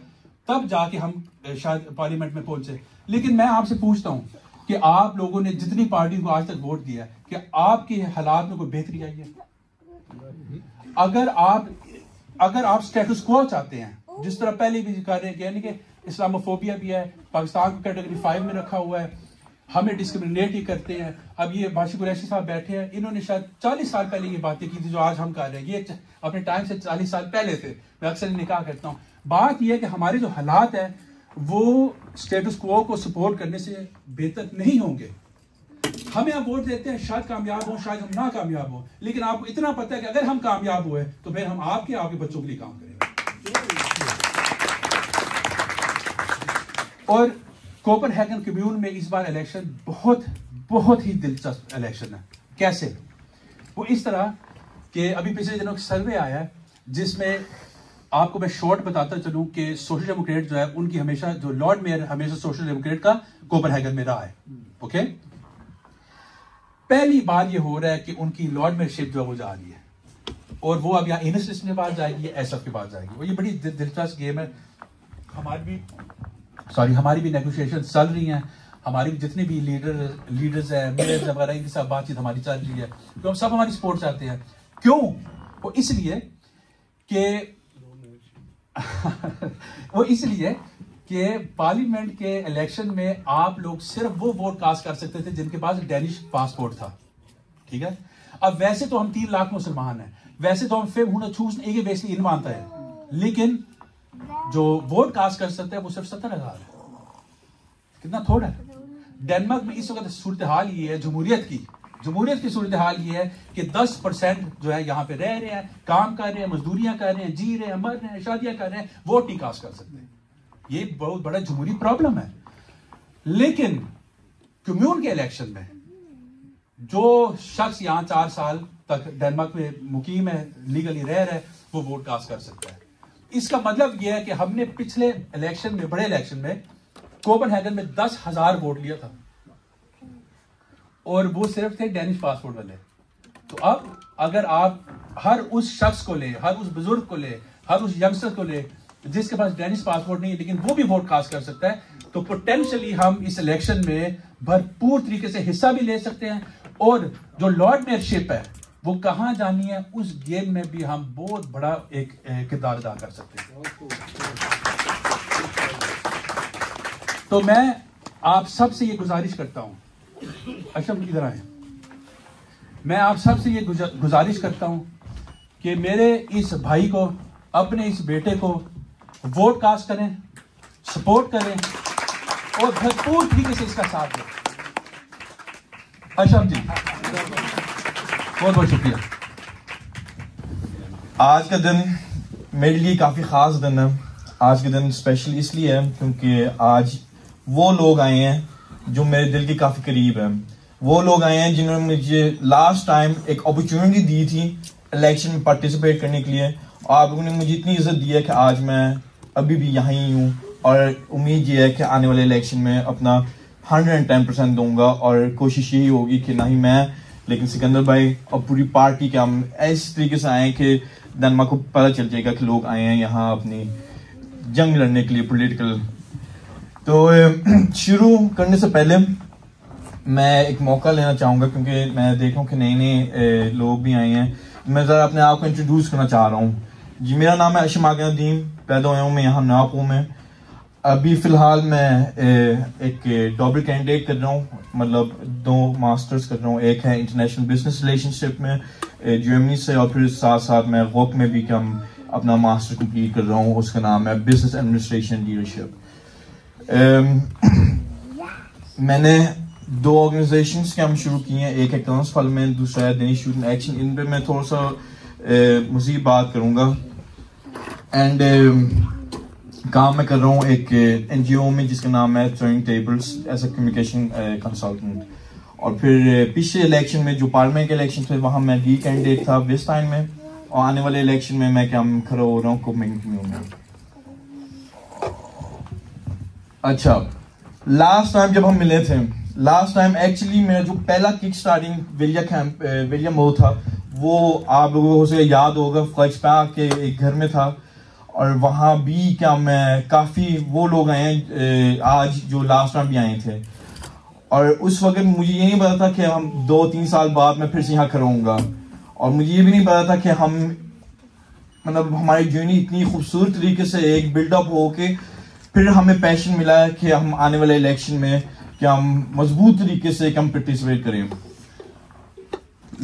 तब जाके हम शायद पार्लियामेंट में पहुंचे। लेकिन मैं आपसे पूछता हूं कि आप लोगों ने जितनी पार्टी को आज तक वोट दिया, कि आपके हालात में कोई बेहतरी आई है? अगर आप स्टेटस क्वो चाहते हैं, जिस तरह पहले भी कर रहे हैं, यानी कि इस्लामोफोबिया भी है, पाकिस्तान को कैटेगरी 5 में रखा हुआ है, हमें डिस्क्रिमिनेट ही करते हैं। अब ये बाशी कुरैशी साहब बैठे हैं, इन्होंने शायद 40 साल पहले ये बातें की थी जो आज हम कर रहे हैं। ये अपने टाइम से 40 साल पहले थे। मैं अक्सर निकाह करता हूँ। बात यह है कि हमारे जो हालात है वो स्टेटस क्वो को सपोर्ट करने से बेहतर नहीं होंगे। हमें आप वोट देते हैं, शायद कामयाब हो, शायद हम ना कामयाब हो, लेकिन आपको इतना पता है कि अगर हम कामयाब हुए तो फिर हम आपके बच्चों के लिए काम करेंगे। और कोपनहेगन कम्यून में इस बार इलेक्शन बहुत ही दिलचस्प इलेक्शन है। कैसे? वो इस तरह कि अभी पिछले दिनों सर्वे आया है जिसमें आपको मैं शॉर्ट बताता चलूं कि सोशल डेमोक्रेट जो है उनकी हमेशा, जो लॉर्ड मेयर हमेशा सोशल डेमोक्रेट का कोपनहेगन में रहा है। ओके, पहली बार ये हो रहा है कि उनकी लॉर्ड मेयरशिप जो है वो जा रही है, और वो अब यहाँ इनस्टिट्यूशन के पास जाएगी, एसएफ के पास जाएगी। और ये बड़ी दिलचस्प गेम है। हमारी भी नेगोशिएशन चल रही हैं, हमारी जितने भी लीडर्स हैं, मेयर्स वगैरह, इनके साथ बातचीत हमारी चल रही है, तो हम सब हमारी सपोर्ट चाहते हैं। क्यों? वो इसलिए कि पार्लियामेंट के इलेक्शन में आप लोग सिर्फ वो वोट कास्ट कर सकते थे जिनके पास डेनिश पासपोर्ट था। ठीक है, अब वैसे तो हम 3 लाख मुसलमान हैं, वैसे तो हम 500,000 egenweselijk inwoners हैं, लेकिन जो वोट कास्ट कर सकते हैं वो सिर्फ 70,000 है। कितना थोड़ा है। डेनमार्क में इस वक्त सूरत हाल ये है, जमहूरियत की सूरत हाल ये है कि 10% जो है यहाँ पे रह रहे हैं, काम कर रहे हैं, मजदूरियां कर रहे हैं, जी रहे हैं, मर रहे हैं, शादियां कर रहे हैं, वोट नहीं कास्ट कर सकते। ये बहुत बड़ा जमहूरी प्रॉब्लम है। लेकिन कम्यून के इलेक्शन में जो शख्स यहाँ 4 साल तक डेनमार्क में मुकीम है, लीगली रह रहा है, वो वोट कास्ट कर सकता है। इसका मतलब यह है कि हमने पिछले इलेक्शन में, बड़े इलेक्शन में कोपेनहेगन में 10,000 वोट लिया था और वो सिर्फ थे डेनिश पासपोर्ट वाले। तो अब अगर आप हर उस शख्स को ले, हर उस बुजुर्ग को ले, हर उस यंगस्टर को ले जिसके पास डेनिश पासपोर्ट नहीं है लेकिन वो भी वोट कास्ट कर सकता है, तो पोटेंशियली हम इस इलेक्शन में भरपूर तरीके से हिस्सा भी ले सकते हैं और जो लॉर्ड मेयरशिप है वो कहां जानी है, उस गेम में भी हम बहुत बड़ा एक किरदार अदा कर सकते हैं। तो मैं आप सबसे ये गुजारिश करता हूं, अशरफ इधर आए, मैं आप सबसे ये गुजारिश करता हूं कि मेरे इस भाई को, अपने इस बेटे को वोट कास्ट करें, सपोर्ट करें और भरपूर तरीके से इसका साथ दें। अशरफ जी बहुत बहुत शुक्रिया। आज का दिन मेरे लिए काफ़ी ख़ास दिन है। आज का दिन स्पेशल इसलिए है क्योंकि आज वो लोग आए हैं जो मेरे दिल के काफ़ी करीब हैं। वो लोग आए हैं जिन्होंने मुझे लास्ट टाइम एक अपॉर्चुनिटी दी थी इलेक्शन में पार्टिसिपेट करने के लिए, और आप लोगों ने मुझे इतनी इज्जत दी है कि आज मैं अभी भी यहाँ ही हूँ और उम्मीद ये है कि आने वाले इलेक्शन में अपना 110% दूंगा और कोशिश यही होगी कि ना ही मैं लेकिन सिकंदर भाई और पूरी पार्टी के हम इस तरीके से आए कि डेनमार्क को पता चल जाएगा कि लोग आए हैं यहाँ अपनी जंग लड़ने के लिए पॉलिटिकल। तो शुरू करने से पहले मैं एक मौका लेना चाहूँगा क्योंकि मैं देख रहा हूँ कि नए नए लोग भी आए हैं। मैं ज़रा अपने आप को इंट्रोड्यूस करना चाह रहा हूँ जी। मेरा नाम है अशम आगे नदीम, पैदा हुआ हूँ मैं यहाँ नवापुर में। अभी फ़िलहाल मैं एक डबल कैंडिडेट कर रहा हूँ, मतलब 2 मास्टर्स कर रहा हूँ। एक है इंटरनेशनल बिजनेस रिलेशनशिप में जर्मनी से, और फिर साथ साथ मैं वॉक में भी कम अपना मास्टर कंप्लीट कर रहा हूँ, उसका नाम है बिजनेस एडमिनिस्ट्रेशन लीडरशिप। मैंने 2 ऑर्गेनाइजेशंस के हम शुरू किए हैं, एक है ट्रांसफल में, दूसरा है डेनिश स्टूडेंट एक्शन। इन पर मैं थोड़ा सा मज़ीद बात करूँगा। एंड काम मैं कर रहा हूँ एक NGO में जिसका नाम है turning tables as a communication consultant. और फिर पिछले इलेक्शन में जो पार्लियामेंट के इलेक्शन थे वहाँ मैं डी कैंडिडेट था वेस्टाइन में, और आने वाले इलेक्शन में मैं क्या खड़ा हो रहा हूँ कोपेनहेगन में। अच्छा, लास्ट टाइम जब हम मिले थे, लास्ट टाइम एक्चुअली मेरा जो पहला किक स्टार्टिंग विलियम वो था, वो आप लोगों को से याद होगा, फ्लैक्सपैक के एक घर में था। और वहाँ भी क्या मैं काफ़ी वो लोग आए हैं आज जो लास्ट टाइम भी आए थे, और उस वक्त मुझे ये नहीं पता था कि हम 2-3 साल बाद मैं फिर से यहाँ खड़ा होऊंगा, और मुझे ये भी नहीं पता था कि हम मतलब हमारी जर्नी इतनी खूबसूरत तरीके से एक बिल्डअप हो के फिर हमें पैशन मिला है कि हम आने वाले इलेक्शन में कि हम मजबूत तरीके से हम पार्टिसिपेट करें।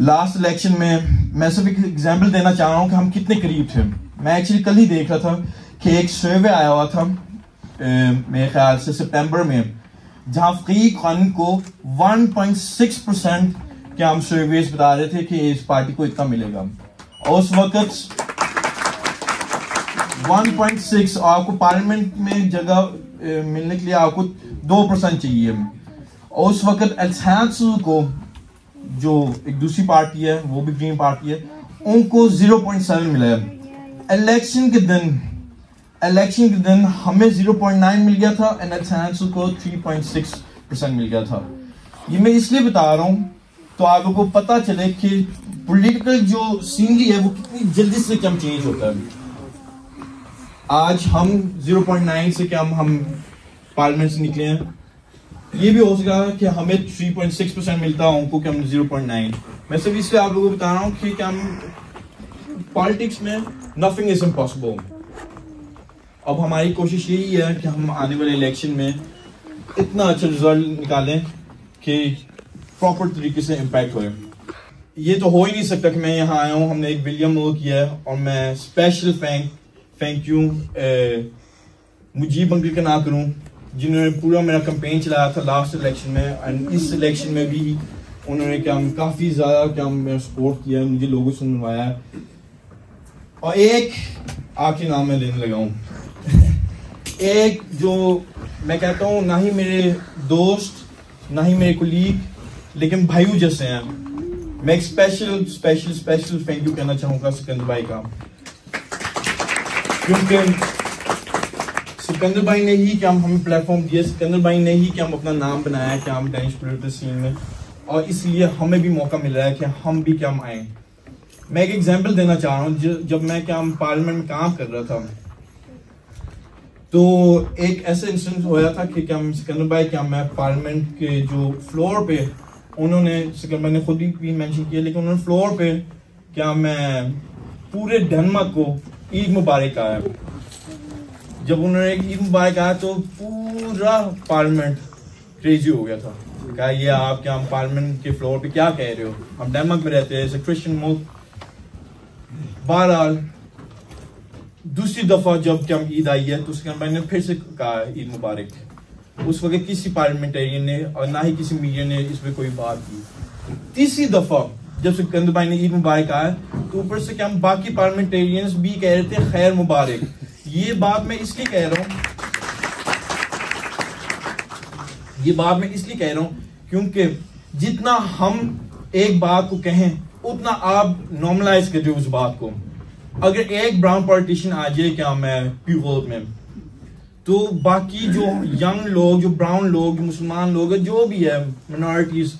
लास्ट इलेक्शन में मैं सिर्फ एक एग्जाम्पल देना चाह रहा हूँ कि हम कितने करीब थे। मैं एक्चुअली कल ही देख रहा था कि एक सर्वे आया हुआ था मेरे ख्याल से सितंबर में, जहां फकीर खान को 1.6% के हम सर्वेस बता रहे थे कि इस पार्टी को इतना मिलेगा, और उस वक्त 1.6 आपको पार्लियामेंट में जगह मिलने के लिए आपको 2% चाहिए, और उस वक्त एल्सहैंसु को जो एक दूसरी पार्टी है वो भी ग्रीन पार्टी है, उनको 0.7 मिला है। इलेक्शन के दिन हमें 0.9 मिल गया था एंड एल्सहैंसु को 3.6% मिल गया था। ये मैं इसलिए बता रहा हूं तो आप लोगों को पता चले कि पॉलिटिकल जो सीनरी है वो कितनी जल्दी से कम चेंज होता है। आज हम 0.9 से क्या हम पार्लियामेंट से निकले हैं, ये भी हो सका कि हमें 3.6% मिलता है, उनको कि हम 0.9। मैं सिर्फ इसलिए आप लोगों को बता रहा हूँ कि हम पॉलिटिक्स में नथिंग इज इम्पॉसिबल। अब हमारी कोशिश यही है कि हम आने वाले इलेक्शन में इतना अच्छा रिजल्ट निकालें कि प्रॉपर तरीके से इम्पैक्ट हो। ये तो हो ही नहीं सकता कि मैं यहाँ आया हूँ, हमने एक विलियम वो किया है, और मैं special thank you Mujib uncle का ना करूँ जिन्होंने पूरा मेरा कैंपेन चलाया था लास्ट इलेक्शन में, एंड इस इलेक्शन में भी उन्होंने काफ़ी ज़्यादा मेरा सपोर्ट किया, मुझे लोगों से मिलवाया है। और एक आखिरी नाम मैं लेने लगा हूँ एक जो मैं कहता हूँ ना ही मेरे दोस्त ना ही मेरे कुलीग, लेकिन भाइयों जैसे हैं। मैं एक स्पेशल थैंक यू कहना चाहूँगा सिकंदर भाई का, क्योंकि सिकंदर भाई ने ही क्या हमें प्लेटफॉर्म दिया, सिकंदर भाई ने ही क्या हम अपना नाम बनाया क्या हम डेनिश पॉलिटिकल सीन में, और इसलिए हमें भी मौका मिल रहा है कि हम भी क्या आए। मैं एक एग्जांपल देना चाह रहा हूँ। जब मैं क्या पार्लियामेंट में काम कर रहा था तो एक ऐसा इंसिडेंट होया था कि क्या सिकंदर भाई क्या मैं पार्लियामेंट के जो फ्लोर पे, उन्होंने सिकंदर भाई ने खुद भी मेंशन किया, लेकिन उन्होंने फ्लोर पे क्या मैं पूरे डेनमार्क को ईद मुबारक आया। जब उन्होंने ईद मुबारक आया तो पूरा पार्लियामेंट क्रेजी हो गया था, कहा ये आप क्या हम पार्लियामेंट के फ्लोर पे क्या कह रहे हो, हम डेनमार्क में रहते हैं, क्रिश्चियन मुल्क। बहरहाल दूसरी दफा जब क्या ईद आई है तो सिकंदर भाई ने फिर से कहा ईद मुबारक। उस वक्त किसी पार्लियामेंटेरियन ने और ना ही किसी मीडिया ने इस पर कोई बात की। तीसरी दफा जब सिकंदर भाई ने ईद मुबारक आया तो ऊपर से क्या बाकी पार्लियामेंटेरियंस भी कह रहे थे खैर मुबारक। ये बात मैं इसलिए कह रहा हूं क्योंकि जितना हम एक बात को कहें उतना आप नॉर्मलाइज कर रहे हो उस बात को। अगर एक ब्राउन पॉलिटिशियन आ जाए क्या मैं पीपल में, तो बाकी जो यंग लोग, जो ब्राउन लोग, जो मुसलमान लोग, जो भी है मिनॉरिटीज,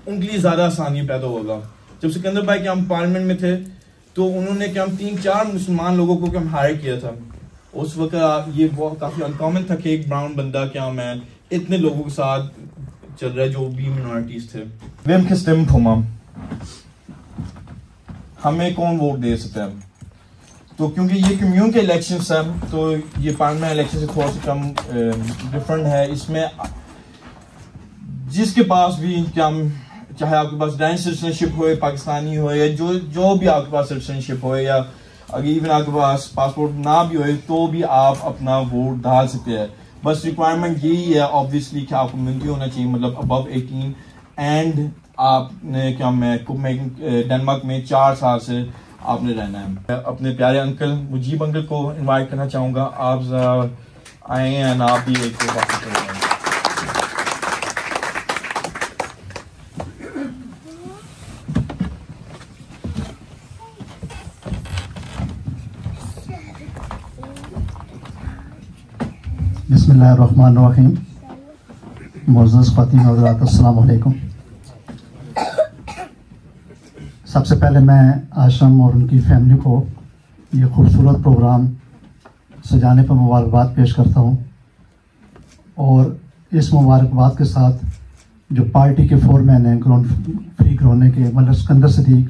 उनके लिए ज्यादा आसानी पैदा होगा। जब सिकंदर भाई क्या हम पार्लियामेंट में थे तो उन्होंने क्या हम 3-4 मुसलमान लोगों को क्या हायर किया था। उस वक्त ये बहुत काफी अनकॉमन था कि एक ब्राउन बंदा क्या मैं इतने लोगों के साथ चल रहा है जो भी मिनॉरिटीज थे। Vem que stemmer på mig? हमें कौन वोट दे सकता है? तो क्योंकि ये कम्यून के इलेक्शंस हैं तो ये पार्लियामेंट इलेक्शन से थोड़ा सा कम डिफरेंट है। इसमें जिसके पास भी क्या चाहे आपके पास डेनिश सिटीजनशिप हो, पाकिस्तानी हो, या जो भी आपके पास सिटीजनशिप हो, या अगर इवन आपके पास पासपोर्ट ना भी हो तो भी आप अपना वोट डाल सकते हैं। बस रिक्वायरमेंट यही है ऑब्वियसली कि आपको मिलती होना चाहिए, मतलब अबव 18, एंड आपने क्या मैं डेनमार्क में 4 साल से आपने रहना है। मैं अपने प्यारे अंकल मुजीब अंकल को इनवाइट करना चाहूँगा, आप आए हैं ना, आप भी एक बात करें। बिस्मिल्लाहिर्रहमानिर्रहीम। मुअज़्ज़ज़ ख़वातीन हज़रात, अस्सलामु अलैकुम। सबसे पहले मैं आशम और उनकी फैमिली को ये खूबसूरत प्रोग्राम सजाने पर मुबारकबाद पेश करता हूँ, और इस मुबारकबाद के साथ जो पार्टी के फोरमैन हैं फ्री ग्रोने के, मतलब सिकंदर सदीक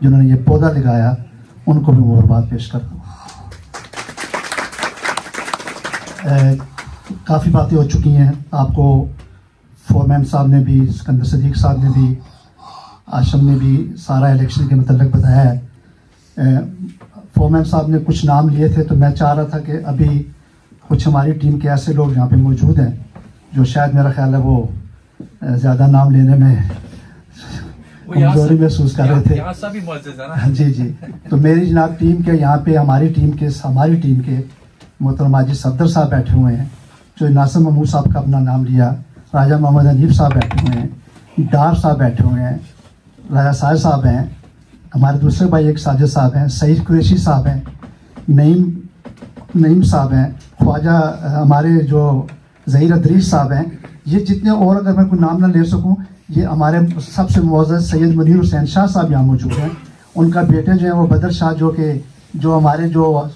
जिन्होंने ये पौधा लगाया, उनको भी मुबारकबाद पेश करता हूँ। काफ़ी बातें हो चुकी हैं, आपको फोरमैन साहब ने भी, सिकंदर सदीक साहब ने भी, आशम ने भी सारा इलेक्शन के मतलब बताया है। फोरमैन साहब ने कुछ नाम लिए थे तो मैं चाह रहा था कि अभी कुछ हमारी टीम के ऐसे लोग यहाँ पे मौजूद हैं जो शायद मेरा ख्याल है वो ज़्यादा नाम लेने में कमजोरी महसूस कर रहे थे। जी। तो मेरी जनाब टीम के यहाँ पे हमारी टीम के मोहतरम माजिद सफदर साहब बैठे हुए हैं, जो नासिर महमूद साहब का अपना नाम लिया, राजा मोहम्मद हनीफ साहब बैठे हुए हैं, डार साहब बैठे हुए हैं, राजा साहिब साहब हैं, हमारे दूसरे भाई एक साजिद साहब हैं, सईद कुरैशी साहब हैं, नईम साहब हैं, ख्वाजा हमारे जो ज़हीर अदरीस साहब हैं। ये जितने और अगर मैं कोई नाम ना ले सकूं, ये हमारे सबसे मुअज़्ज़ज़ सैयद मुनीर हुसैन शाह साहब यहाँ मौजूद हैं। उनका बेटे जो है वो बदर शाह, जो हमारे जो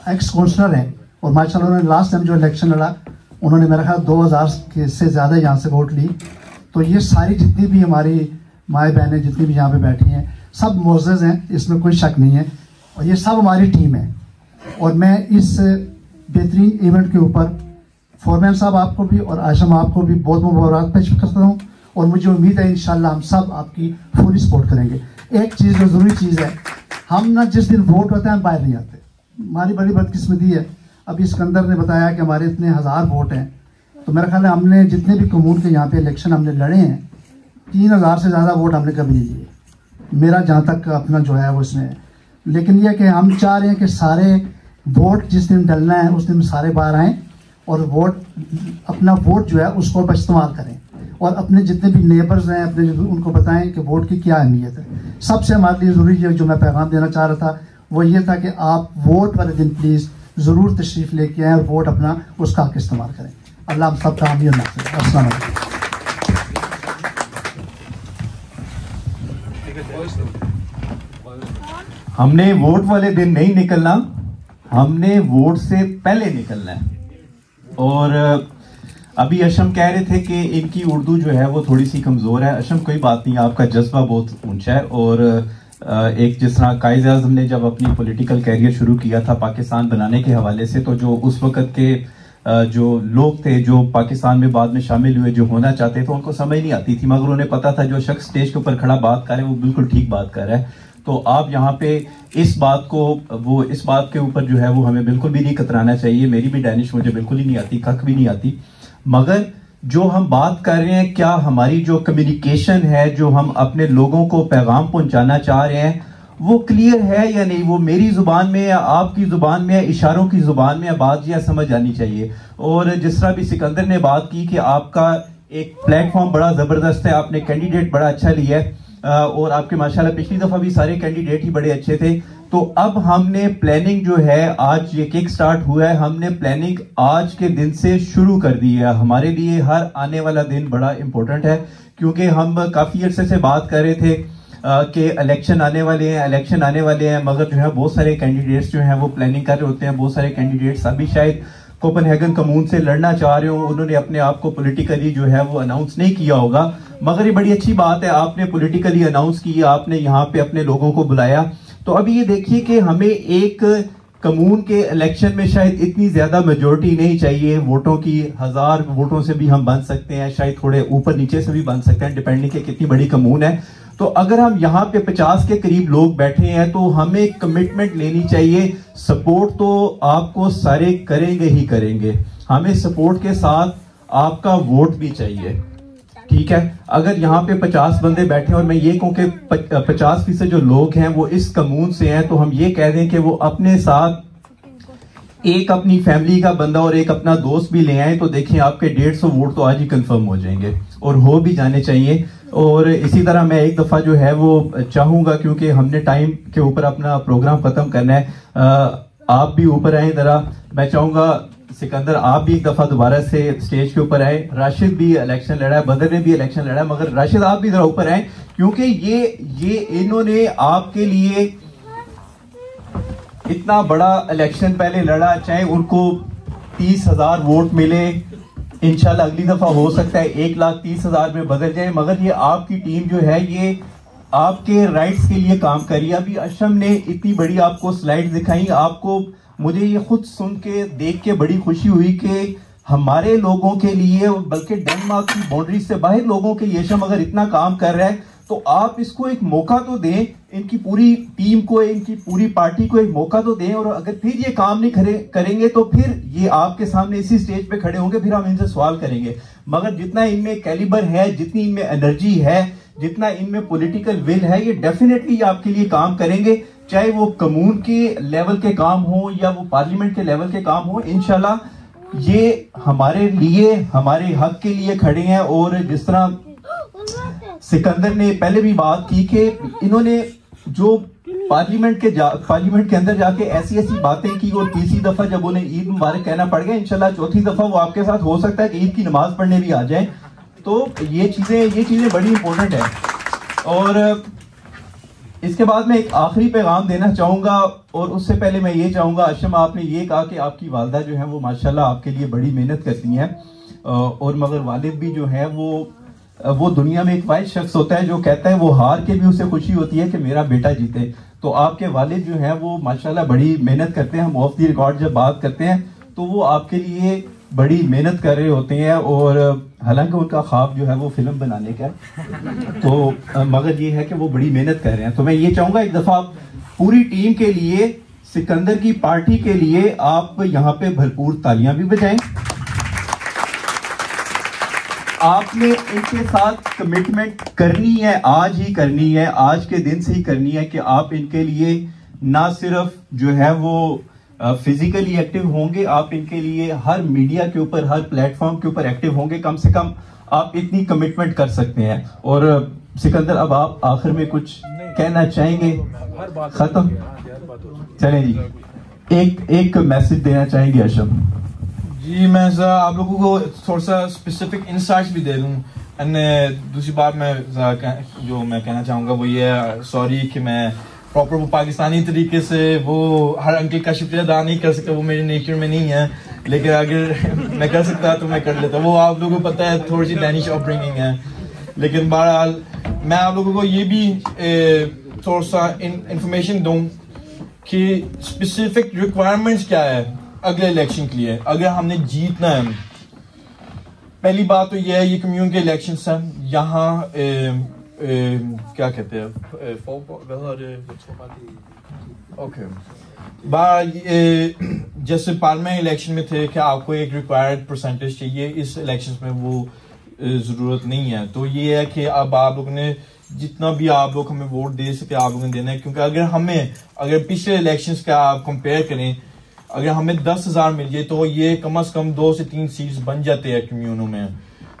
एक्स काउंसलर हैं, और माशाल्लाह उन्होंने लास्ट टाइम जो इलेक्शन लड़ा उन्होंने मेरा ख्याल 2000 से ज़्यादा यहाँ से वोट ली। तो ये सारी जितनी भी हमारी माए बहनें जितनी भी यहाँ पे बैठी हैं सब मुअज़्ज़ज़ हैं, इसमें कोई शक नहीं है, और ये सब हमारी टीम है। और मैं इस बेहतरीन इवेंट के ऊपर फोरमैन साहब आपको भी और आशम आपको भी बहुत मुबारक पेश करता हूँ, और मुझे उम्मीद है इंशाल्लाह हम सब आपकी फुल सपोर्ट करेंगे। एक चीज़ जो ज़रूरी चीज़ है, हम ना जिस दिन वोट होता है हम बाहर नहीं आते। हमारी बड़ी बदकिस्मती है, अभी सिकंदर ने बताया कि हमारे इतने 1000 वोट हैं, तो मेरा ख्याल है हमने जितने भी कम्यून के यहाँ पे इलेक्शन हमने लड़े हैं 3000 से ज़्यादा वोट हमने कभी नहीं लिए, मेरा जहाँ तक अपना जो है वो इसमें है। लेकिन यह कि हम चाह रहे हैं कि सारे वोट जिस दिन डलना है उस दिन सारे बाहर आएँ और वोट अपना वोट जो है उसको आप इस्तेमाल करें और अपने जितने भी नेबर्स हैं अपने उनको बताएं कि वोट की क्या अहमियत है। सबसे हमारे लिए ज़रूरी है जो मैं पैगाम देना चाह रहा था वो ये था कि आप वोट वाले दिन प्लीज़ ज़रूर तशरीफ़ लेके आएँ और वोट अपना उसका हक इस्तेमाल करें। अल्लाह हम सब का हामी और नासिर। अस्सलाम वालेकुम। हमने वोट वाले दिन नहीं निकलना, हमने वोट से पहले निकलना है। और अभी अशम कह रहे थे कि इनकी उर्दू जो है वो थोड़ी सी कमज़ोर है। अशम कोई बात नहीं, आपका जज्बा बहुत ऊंचा है। और एक जिस तरह कायद आज़म ने जब अपनी पॉलिटिकल कैरियर शुरू किया था पाकिस्तान बनाने के हवाले से, तो जो उस वक़्त के जो लोग थे जो पाकिस्तान में बाद में शामिल हुए, जो होना चाहते थे, उनको समझ नहीं आती थी, मगर उन्हें पता था जो शख्स स्टेज के ऊपर खड़ा बात कर रहा है वो बिल्कुल ठीक बात कर रहा है। तो आप यहाँ पे इस बात के ऊपर जो है वो हमें बिल्कुल भी नहीं कतराना चाहिए। मेरी भी डैनिश मुझे बिल्कुल ही नहीं आती, कख भी नहीं आती, मगर जो हम बात कर रहे हैं, क्या हमारी जो कम्युनिकेशन है, जो हम अपने लोगों को पैगाम पहुंचाना चाह रहे हैं, वो क्लियर है या नहीं, वो मेरी जुबान में या आपकी जुबान में या इशारों की जुबान में या बात या समझ आनी चाहिए। और जिस तरह भी सिकंदर ने बात की कि आपका एक प्लेटफॉर्म बड़ा जबरदस्त है, आपने कैंडिडेट बड़ा अच्छा लिया है और आपके माशाल्लाह पिछली दफा भी सारे कैंडिडेट ही बड़े अच्छे थे। तो अब हमने प्लानिंग जो है, आज ये किक स्टार्ट हुआ है, हमने प्लानिंग आज के दिन से शुरू कर दी है। हमारे लिए हर आने वाला दिन बड़ा इंपॉर्टेंट है, क्योंकि हम काफी अरसे से बात कर रहे थे कि इलेक्शन आने वाले हैं, मगर जो है बहुत सारे कैंडिडेट्स जो हैं वो प्लानिंग कर रहे होते हैं। बहुत सारे कैंडिडेट्स अभी शायद कोपेनहेगन कम्यून से लड़ना चाह रहे हो, उन्होंने अपने आप को पॉलिटिकली जो है वो अनाउंस नहीं किया होगा, मगर ये बड़ी अच्छी बात है, आपने पॉलिटिकली अनाउंस किया, आपने यहाँ पे अपने लोगों को बुलाया। तो अभी ये देखिए कि हमें एक कम्यून के इलेक्शन में शायद इतनी ज्यादा मेजोरिटी नहीं चाहिए वोटों की, 1000 वोटों से भी हम बन सकते हैं, शायद थोड़े ऊपर नीचे से भी बन सकते हैं, डिपेंडिंग कि कितनी बड़ी कम्यून है। तो अगर हम यहाँ पे 50 के करीब लोग बैठे हैं तो हमें कमिटमेंट लेनी चाहिए। सपोर्ट तो आपको सारे करेंगे ही करेंगे, हमें सपोर्ट के साथ आपका वोट भी चाहिए, ठीक है। अगर यहाँ पे 50 बंदे बैठे और मैं ये कहूं कि 50% जो लोग हैं वो इस कम्यून से हैं, तो हम ये कह दें कि वो अपने साथ एक अपनी फैमिली का बंदा और एक अपना दोस्त भी ले आए, तो देखिए आपके 150 वोट तो आज ही कंफर्म हो जाएंगे और हो भी जाने चाहिए। और इसी तरह मैं एक दफा जो है वो चाहूंगा, क्योंकि हमने टाइम के ऊपर अपना प्रोग्राम खत्म करना है, आप भी ऊपर आए जरा। मैं चाहूंगा सिकंदर आप भी एक दफा दोबारा से स्टेज के ऊपर आए, राशिद भी इलेक्शन लड़ा है, बदर ने भी इलेक्शन लड़ा है, मगर राशिद आप भी जरा ऊपर आए, क्योंकि ये इन्होंने आपके लिए इतना बड़ा इलेक्शन पहले लड़ा, चाहे उनको 30,000 वोट मिले, इंशाल्लाह अगली दफा हो सकता है 1,30,000 में बदल जाए, मगर ये आपकी टीम जो है ये आपके राइट्स के लिए काम करी। अभी अशम ने इतनी बड़ी आपको स्लाइड दिखाई, आपको मुझे ये खुद सुन के देख के बड़ी खुशी हुई कि हमारे लोगों के लिए, बल्कि डेनमार्क की बाउंड्री से बाहर लोगों के लिए अशम अगर इतना काम कर रहा है, तो आप इसको एक मौका तो दें, इनकी पूरी टीम को, इनकी पूरी पार्टी को एक मौका तो दें। और अगर फिर ये काम नहीं करेंगे तो फिर ये आपके सामने इसी स्टेज पे खड़े होंगे, फिर हम इनसे सवाल करेंगे। मगर जितना इनमें कैलिबर है, जितनी इनमें एनर्जी है, जितना इनमें पॉलिटिकल विल है, ये डेफिनेटली आपके लिए काम करेंगे, चाहे वो कम्यून के लेवल के काम हो या वो पार्लियामेंट के लेवल के काम हो। इंशाल्लाह ये हमारे लिए, हमारे हक के लिए खड़े हैं। और जिस तरह सिकंदर ने पहले भी बात की कि इन्होंने जो पार्लियामेंट के अंदर जाके ऐसी बातें की, और तीसरी दफा जब उन्हें ईद मुबारक कहना पड़ गया, इंशाल्लाह चौथी दफा वो आपके साथ हो सकता है कि ईद की नमाज पढ़ने भी आ जाए। तो ये चीजें बड़ी इंपॉर्टेंट है। और इसके बाद मैं एक आखिरी पैगाम देना चाहूंगा, और उससे पहले मैं ये चाहूंगा, अशम आपने ये कहा कि आपकी वालदा जो है वो माशाल्लाह आपके लिए बड़ी मेहनत करती हैं, और मगर वालिद भी जो है वो दुनिया में एक वाहिद शख्स होता है जो कहता है वो हार के भी उसे खुशी होती है कि मेरा बेटा जीते। तो आपके वालिद जो है वो माशाल्लाह बड़ी मेहनत करते हैं। हम ऑफ द रिकॉर्ड जब बात करते हैं तो वो आपके लिए बड़ी मेहनत कर रहे होते हैं, और हालांकि उनका ख्वाब जो है वो फिल्म बनाने का है, तो मगर ये है कि वो बड़ी मेहनत कर रहे हैं। तो मैं ये चाहूंगा एक दफा पूरी टीम के लिए, सिकंदर की पार्टी के लिए आप यहाँ पे भरपूर तालियां भी बजाएं। आपने इनके साथ कमिटमेंट करनी है, आज ही करनी है, आज के दिन से ही करनी है कि आप इनके लिए ना सिर्फ जो है वो फिजिकली एक्टिव होंगे, आप इनके लिए हर मीडिया के ऊपर, हर प्लेटफॉर्म के ऊपर एक्टिव होंगे। कम से कम आप इतनी कमिटमेंट कर सकते हैं। और सिकंदर, अब आप आखिर में कुछ कहना चाहेंगे? खत्म? चलें जी, एक मैसेज देना चाहेंगे अशम जी? मैं आप लोगों को थोड़ा सा स्पेसिफिक इंसाइट्स भी दे दूं। एंड दूसरी बात जो मैं कहना चाहूँगा वो ये है, सॉरी कि मैं प्रॉपर वो पाकिस्तानी तरीके से वो हर अंकल का शुक्रिया अदा नहीं कर सकता, वो मेरे नेचर में नहीं है। लेकिन अगर मैं कर सकता तो मैं कर लेता। वो आप लोगों को पता है थोड़ी सी डैनिश अपब्रिंगिंग है। लेकिन बहरहाल मैं आप लोगों को ये भी थोड़ा सा इंफॉर्मेशन दूं कि स्पेसिफिक रिक्वायरमेंट्स क्या है अगले इलेक्शन के लिए अगर हमने जीतना है। पहली बात तो यह है, ये कम्युनिटी इलेक्शंस हैं। यहाँ क्या कहते हैं, ओके, जैसे पार्लियामेंट इलेक्शन में थे कि आपको एक रिक्वायर्ड परसेंटेज चाहिए, इस इलेक्शन में वो जरूरत नहीं है। तो ये है कि अब आप लोगों ने जितना भी आप लोग हमें वोट दे सके आप लोगों ने देना है। क्योंकि अगर पिछले इलेक्शंस का आप कंपेयर करें, अगर हमें 10,000 मिल जाए तो ये कम से कम 2 से 3 सीट्स बन जाते हैं कम्यूनों में।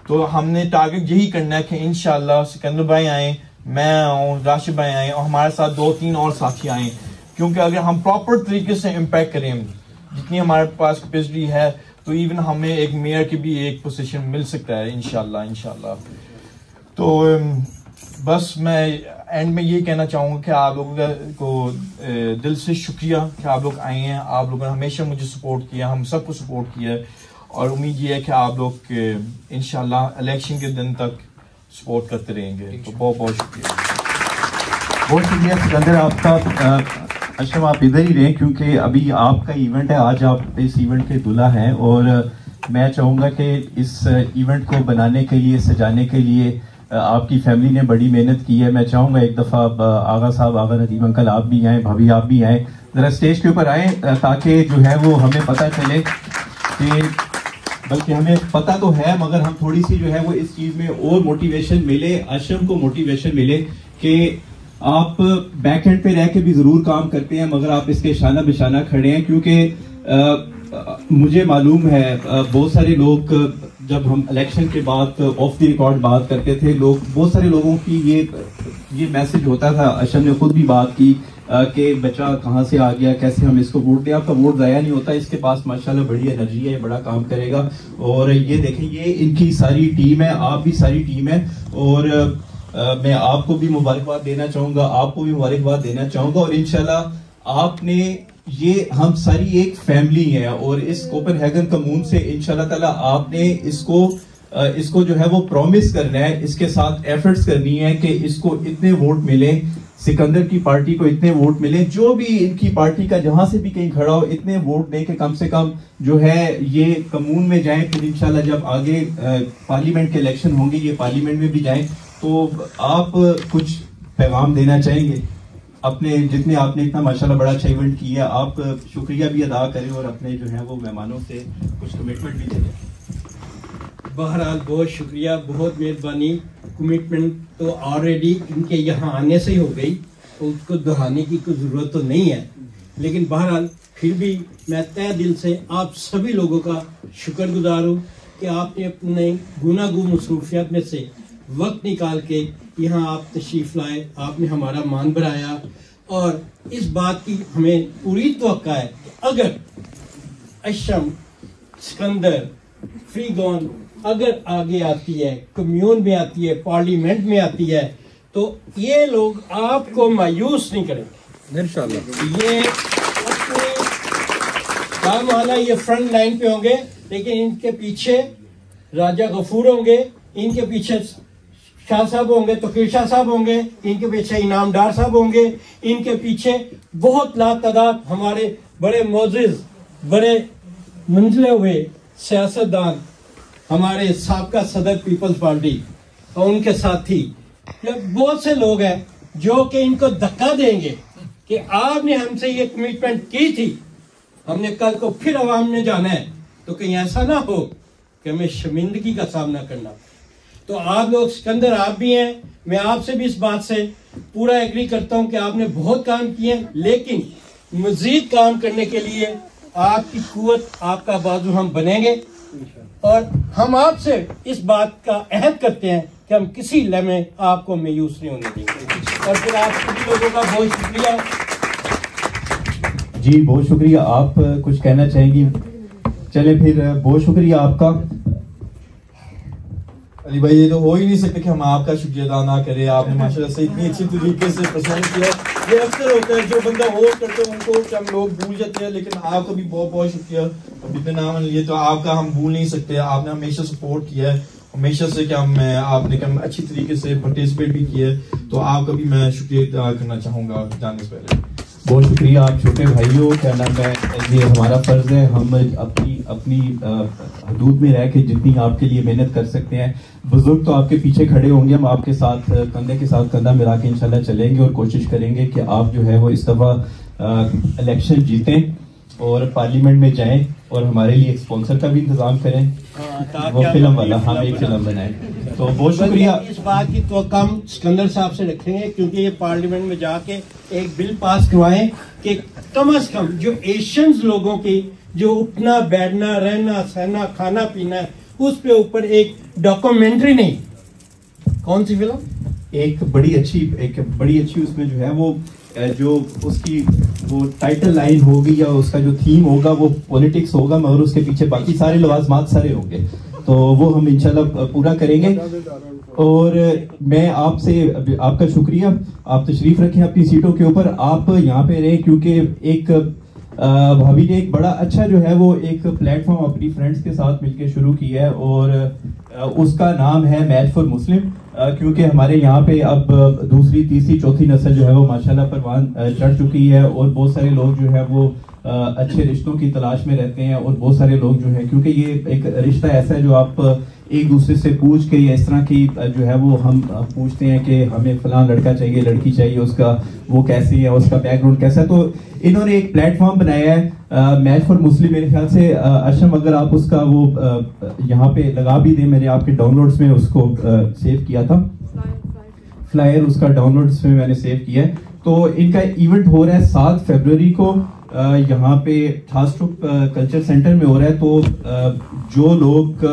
तो हमने टारगेट यही करना है कि इंशाल्लाह सिकंदर भाई आए, मैं आऊँ, राशिद भाई आए और हमारे साथ 2-3 और साथी आए। क्योंकि अगर हम प्रॉपर तरीके से इम्पैक्ट करें, जितनी हमारे पास कैपेसिटी है, तो इवन हमें एक मेयर की भी एक पोजीशन मिल सकता है इंशाल्लाह। तो बस मैं एंड में ये कहना चाहूँगा कि आप लोगों को दिल से शुक्रिया कि आप लोग आए हैं। आप लोगों ने हमेशा मुझे सपोर्ट किया, हम सबको सपोर्ट किया, और उम्मीद ये है कि आप लोग इंशाल्लाह इलेक्शन के दिन तक सपोर्ट करते रहेंगे। तो बहुत बहुत शुक्रिया। बहुत शुक्रिया सिकंदर आपका। अशरफ, आप इधर ही रहें क्योंकि अभी आपका इवेंट है, आज आप इस इवेंट के दूल्हा हैं। और मैं चाहूँगा कि इस इवेंट को बनाने के लिए, सजाने के लिए आपकी फैमिली ने बड़ी मेहनत की है। मैं चाहूँगा एक दफ़ा आगा साहब, आगा नदीम अंकल आप भी आएँ, भाभी आप भी आएँ, ज़रा स्टेज के ऊपर आएँ, ताकि जो है वो हमें पता चले कि, बल्कि हमें पता तो है मगर हम थोड़ी सी जो है वो इस चीज़ में और मोटिवेशन मिले, अशरफ को मोटिवेशन मिले कि आप बैक एंड पे रह के भी ज़रूर काम करते हैं मगर आप इसके शाना बिशाना खड़े हैं। क्योंकि मुझे मालूम है बहुत सारे लोग, जब हम इलेक्शन के बाद ऑफ द रिकॉर्ड बात करते थे, बहुत सारे लोगों की ये मैसेज होता था। अशरफ ने खुद भी बात की कि बच्चा कहाँ से आ गया, कैसे हम इसको वोट दें। आपका वोट ज़ाया नहीं होता, इसके पास माशाल्लाह बड़ी एनर्जी है, बड़ा काम करेगा। और ये देखें, ये इनकी सारी टीम है, आप भी सारी टीम है। और मैं आपको भी मुबारकबाद देना चाहूँगा, आपको भी मुबारकबाद देना चाहूँगा। और इंशाल्लाह आपने, ये हम सारी एक फैमिली है और इस कोपेनहेगन कम्यून से इंशाल्लाह ताला आपने इसको जो है वो प्रॉमिस करना है, इसके साथ एफर्ट्स करनी है कि इसको इतने वोट मिले, सिकंदर की पार्टी को इतने वोट मिले, जो भी इनकी पार्टी का जहां से भी कहीं खड़ा हो इतने वोट दे के कम से कम जो है ये कम्यून में जाएं। फिर इंशाल्लाह जब आगे पार्लियामेंट के इलेक्शन होंगे, ये पार्लियामेंट में भी जाएं। तो आप कुछ पैगाम देना चाहेंगे अपने, जितने आपने इतना माशाल्लाह बड़ा अच्छा इवेंट किया, आप शुक्रिया भी अदा करें और अपने जो है वो मेहमानों से कुछ कमिटमेंट भी दे दें। बहरहाल बहुत शुक्रिया, बहुत मेहरबानी। कमिटमेंट तो ऑलरेडी इनके यहाँ आने से ही हो गई, तो उसको दोहराने की कोई ज़रूरत तो नहीं है। लेकिन बहरहाल फिर भी मैं तहे दिल से आप सभी लोगों का शुक्रगुजार हूँ कि आपने अपने गुनागू मसरूफियत में से वक्त निकाल के यहाँ आप तशरीफ़ लाए, आपने हमारा मान बढ़ाया। और इस बात की हमें पूरी तवक्का है कि अगर अशम, सिकंदर, फ्रीगॉन अगर आगे आती है, कम्यून में आती है, पार्लियामेंट में आती है, तो ये लोग आपको मायूस नहीं करेंगे इंशाल्लाह। ये अपने काम आना, ये फ्रंट लाइन पे होंगे, लेकिन इनके पीछे राजा गफूर होंगे, इनके पीछे शाह साहब होंगे, तकीर शाह साहब होंगे, इनके पीछे इनामदार साहब होंगे, इनके पीछे बहुत लातादाद हमारे बड़े मोअज़्ज़िज़, बड़े मंजिले हुए सियासतदान हमारे साबका सदर पीपल्स पार्टी और उनके साथी, बहुत से लोग हैं जो कि इनको धक्का देंगे कि आपने हमसे ये कमिटमेंट की थी, हमने कल को फिर अवाम में जाना है, तो कहीं ऐसा ना हो कि हमें शर्मिंदगी का सामना करना। तो आप लोग, सिकंदर आप भी हैं, मैं आपसे भी इस बात से पूरा एग्री करता हूं कि आपने बहुत काम किए, लेकिन मजीद काम करने के लिए आपकी कुव्वत, आपका बाजू हम बनेंगे और हम आपसे इस बात का अहद करते हैं कि हम किसी लम्हे आपको मायूस नहीं होने देंगे। और फिर आप सभी लोगों का बहुत शुक्रिया। जी बहुत शुक्रिया। आप कुछ कहना चाहेंगी? चले फिर, बहुत शुक्रिया आपका। अली भाई, ये तो हो ही नहीं सकता कि हम आपका शुक्रिया अदा ना करें। आपने माशाल्लाह से इतनी अच्छी तरीके से प्रेजेंट किया। ये अक्सर होता है, जो बंदा होस्ट करते हैं उनको हम लोग भूल जाते हैं, लेकिन आपका भी बहुत बहुत शुक्रिया। अब इतने नाम लिए तो आपका हम भूल नहीं सकते। आपने हमेशा सपोर्ट किया है, हमेशा से कि आपने अच्छी तरीके से पार्टिसिपेट भी किया है, तो आपका भी मैं शुक्रिया अदा करना चाहूंगा जाने से पहले। बहुत शुक्रिया। आप छोटे भाइयों, क्या नाम है, ये हमारा फर्ज है, हम अपनी हदूद में रह के जितनी आपके लिए मेहनत कर सकते हैं। बुजुर्ग तो आपके पीछे खड़े होंगे, हम आपके साथ कंधे के साथ कंधा मिला के इंशाल्लाह चलेंगे और कोशिश करेंगे कि आप जो है वो इस दफा इलेक्शन जीतें और पार्लियामेंट में जाएं और हमारे लिए एक स्पॉन्सर का भी इंतजाम करें, वो फिल्म वाला, हम एक फिल्म बनाएं। तो बहुत शुक्रिया। इस बात की तो हम सिकंदर साहब से रखेंगे, क्योंकि ये पार्लियामेंट में जाके एक बिल पास करवाएं कि कम से कम जो एशियंस लोगों की जो उठना बैठना रहना सहना खाना पीना है, उस पे ऊपर एक डॉक्यूमेंट्री, नहीं कौन सी फिल्म, एक बड़ी अच्छी उसमें जो है वो जो उसकी वो टाइटल लाइन होगी या उसका जो थीम होगा वो पॉलिटिक्स होगा, मगर उसके पीछे बाकी सारे लवाजमात सारे होंगे, तो वो हम इंशाल्लाह पूरा करेंगे। और मैं आपसे आपका शुक्रिया, आप तशरीफ रखें अपनी सीटों के ऊपर, आप यहाँ पे रहे, क्योंकि एक भाभी ने एक बड़ा अच्छा जो है वो एक प्लेटफॉर्म अपनी फ्रेंड्स के साथ मिलकर शुरू किया है और उसका नाम है मैच फॉर मुस्लिम, क्योंकि हमारे यहाँ पे अब दूसरी तीसरी चौथी नस्ल जो है वो माशाल्लाह परवान चढ़ चुकी है और बहुत सारे लोग जो है वो अच्छे रिश्तों की तलाश में रहते हैं। और बहुत सारे लोग जो है, क्योंकि ये एक रिश्ता ऐसा है जो आप एक दूसरे से पूछ के या इस तरह की जो है वो हम पूछते हैं कि हमें फलां लड़का चाहिए, लड़की चाहिए, उसका वो कैसी है, उसका बैकग्राउंड कैसा है। तो इन्होंने एक प्लेटफॉर्म बनाया है मैच फॉर मुस्लिम। मेरे ख्याल से अशम, अगर आप उसका वो यहाँ पे लगा भी दें, मैंने आपके डाउनलोड्स में उसको सेव किया था, फ्लायर उसका डाउनलोड्स में मैंने सेव किया है। तो इनका इवेंट हो रहा है 7 फरवरी को यहाँ पे ठास्ट्रुप कल्चर सेंटर में हो रहा है। तो जो लोग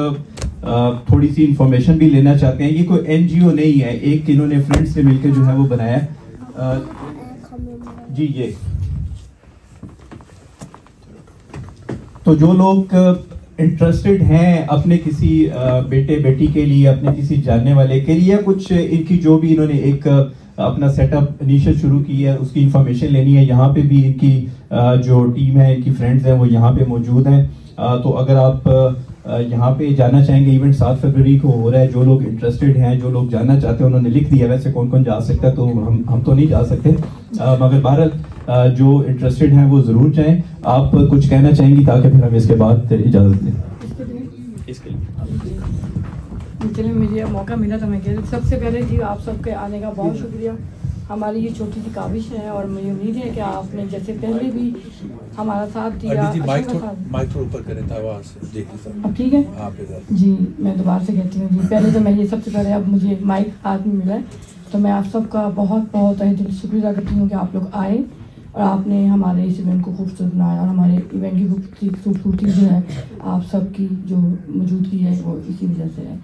थोड़ी सी इंफॉर्मेशन भी लेना चाहते हैं, ये कोई एनजीओ नहीं है, एक इन्होंने फ्रेंड्स से मिलकर जो है वो बनाया है जी। ये तो जो लोग इंटरेस्टेड हैं अपने किसी बेटे बेटी के लिए, अपने किसी जानने वाले के लिए, कुछ इनकी जो भी इन्होंने एक अपना सेटअप इनिशियल शुरू की है उसकी इंफॉर्मेशन लेनी है, यहाँ पे भी इनकी जो टीम है, इनकी फ्रेंड्स हैं, वो यहाँ पे मौजूद हैं। तो अगर आप यहाँ पे जाना चाहेंगे, इवेंट 7 फरवरी को हो रहा है, जो लोग इंटरेस्टेड हैं, जो लोग जानना चाहते हैं, उन्होंने लिख दिया वैसे कौन कौन जा सकता है, तो हम तो नहीं जा सकते, मगर भारत जो इंटरेस्टेड हैं वो जरूर जाएं। आप कुछ कहना चाहेंगी ताकि फिर हम इसके बाद इजाजत दें? इसके लिए चलिए, मुझे मौका मिला तो मैं कह रही, सबसे पहले जी आप सबके आने का बहुत शुक्रिया। हमारी ये छोटी सी काविश है और मुझे उम्मीद है कि आपने जैसे पहले भी हमारा साथ दिया। माइक थोड़ा ऊपर करें था, आवाज़ देखिए। अब ठीक है जी, मैं दोबारा से कहती हूँ जी, पहले तो मैं ये सबसे पहले अब मुझे माइक हाथ में मिला है, तो मैं आप सबका बहुत बहुत तहे दिल से शुक्रिया करती हूँ कि आप लोग आए और आपने हमारे इस इवेंट को खूबसूरत बनाया। और हमारे इवेंट की खूबसूरती जो है आप सबकी जो मौजूदगी है वो इसी वजह से है।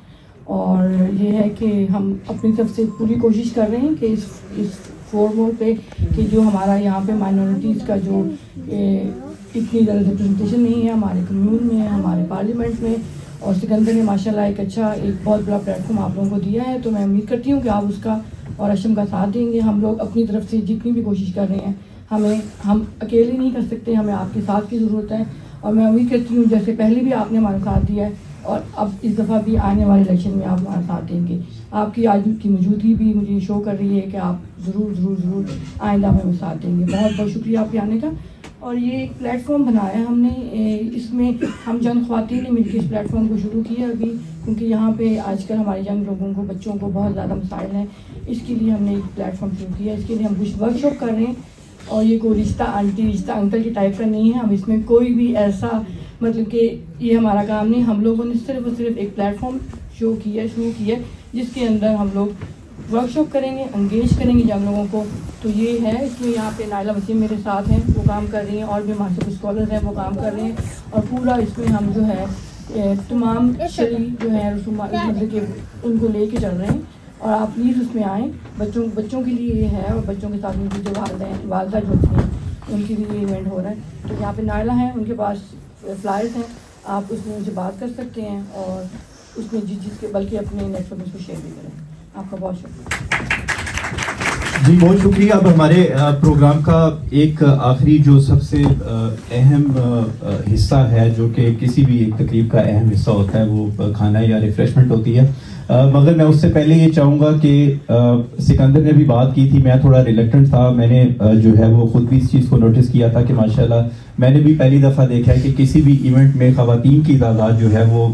और ये है कि हम अपनी तरफ से पूरी कोशिश कर रहे हैं कि इस फोरम पे कि जो हमारा यहाँ पे माइनॉरिटीज़ का जो इतनी ज़्यादा रिप्रेजेंटेशन नहीं है हमारे कम्यून में, हमारे पार्लियामेंट में, और सिकंदर ने माशाल्लाह एक बहुत बड़ा प्लेटफॉर्म आप लोगों को दिया है। तो मैं उम्मीद करती हूँ कि आप उसका और अशम का साथ देंगे। हम लोग अपनी तरफ से जितनी भी कोशिश कर रहे हैं, हम अकेले नहीं कर सकते, हमें आपके साथ की ज़रूरत है। और मैं उम्मीद करती हूँ जैसे पहले भी आपने हमारा साथ दिया है और अब इस दफ़ा भी आने वाले इलेक्शन में आप हमारा साथ देंगे। आपकी आज की मौजूदगी भी मुझे शो कर रही है कि आप ज़रूर आइंदा में साथ देंगे। बहुत बहुत शुक्रिया आपके आने का। और ये एक प्लेटफॉर्म बनाया हमने। इसमें हम जंग ख़वातीन ने मिलकर इस प्लेटफॉर्म को शुरू किया अभी, क्योंकि यहाँ पे आजकल हमारे जंग लोगों को, बच्चों को बहुत ज़्यादा मसाइल हैं। इसके लिए हमने एक प्लेटफॉर्म शुरू किया। इसके लिए हम कुछ वर्कशॉप कर रहे हैं, और ये कोई रिश्ता आंटी रिश्ता अंकल की टाइप का नहीं है। हम इसमें कोई भी ऐसा मतलब कि ये हमारा काम नहीं। हम लोगों ने सिर्फ और सिर्फ एक प्लेटफॉर्म शुरू किया जिसके अंदर हम लोग वर्कशॉप करेंगे, एंगेज करेंगे जंग लोगों को। तो ये है, इसमें यहाँ पे नाइला वसीम मेरे साथ हैं, वो काम कर रही हैं, और भी हमारे साथ स्कॉलर्स हैं वो काम कर रहे हैं। और पूरा इसमें हम जो है तमाम शरी जो है रसूमात मतलब कि उनको लेके चल रहे हैं। और आप प्लीज़ उसमें आएँ। बच्चों के लिए ये है, और बच्चों के साथ उनकी जो वालदा जो होती हैं उनके लिए इवेंट हो रहा है। तो यहाँ पे नाइला हैं, उनके पास फ्लायर्स हैं, आप उसमें उनसे बात कर सकते हैं, और उसमें जिसके बल्कि अपने नेटवर्क में उसको शेयर भी करें। आपका बहुत शुक्रिया जी, बहुत शुक्रिया। अब हमारे प्रोग्राम का एक आखिरी जो सबसे अहम हिस्सा है, जो कि किसी भी एक तकरीब का अहम हिस्सा होता है, वो खाना या रिफ्रेशमेंट होती है। मगर मैं उससे पहले ये चाहूँगा कि सिकंदर ने भी बात की थी, मैं थोड़ा रिलेक्टेंट था। मैंने जो है वो खुद भी इस चीज़ को नोटिस किया था कि माशाल्लाह मैंने भी पहली दफ़ा देखा है कि किसी भी इवेंट में ख़वातीन की तादाद जो है वो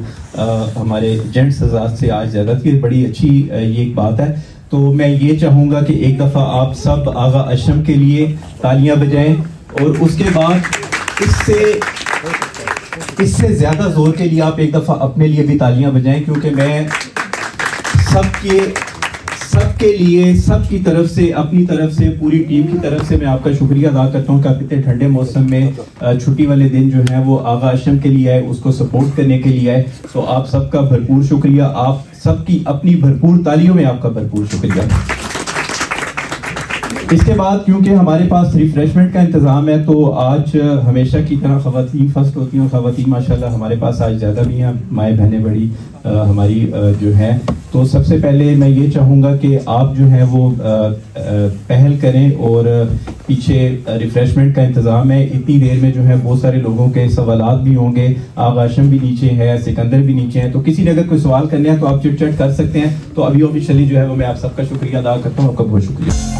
हमारे जेंट्स तादाद से आज ज़्यादा थी। बड़ी अच्छी ये एक बात है। तो मैं ये चाहूँगा कि एक दफ़ा आप सब आगा अशरम के लिए तालियां बजाएं, और उसके बाद इससे ज़्यादा ज़ोर के लिए आप एक दफ़ा अपने लिए भी तालियां बजाएं, क्योंकि मैं सबके लिए, सबकी तरफ से, अपनी तरफ से, पूरी टीम की तरफ से मैं आपका शुक्रिया अदा करता हूँ कि आप इतने ठंडे मौसम में छुट्टी वाले दिन जो है वो आगा अशरम के लिए आए, उसको सपोर्ट करने के लिए आए। तो आप सबका भरपूर शुक्रिया, आप सबकी अपनी भरपूर तालियों में आपका भरपूर शुक्रिया। इसके बाद क्योंकि हमारे पास रिफ्रेशमेंट का इंतज़ाम है, तो आज हमेशा की तरह ख़वातीन फर्स्ट होती हैं, और ख़वातीन माशाल्लाह हमारे पास आज ज़्यादा भी हैं, माएँ बहनें बड़ी हमारी जो हैं। तो सबसे पहले मैं ये चाहूँगा कि आप जो हैं वो पहल करें, और पीछे रिफ्रेशमेंट का इंतज़ाम है। इतनी देर में जो है बहुत सारे लोगों के सवालात भी होंगे। आगाशम भी नीचे है, सिकंदर भी नीचे हैं, तो किसी ने अगर कोई सवाल करना है तो आप चिट चैट कर सकते हैं। तो अभी ऑफिशियली जो है वो मैं आप सबका शुक्रिया अदा करता हूँ। आपका बहुत शुक्रिया।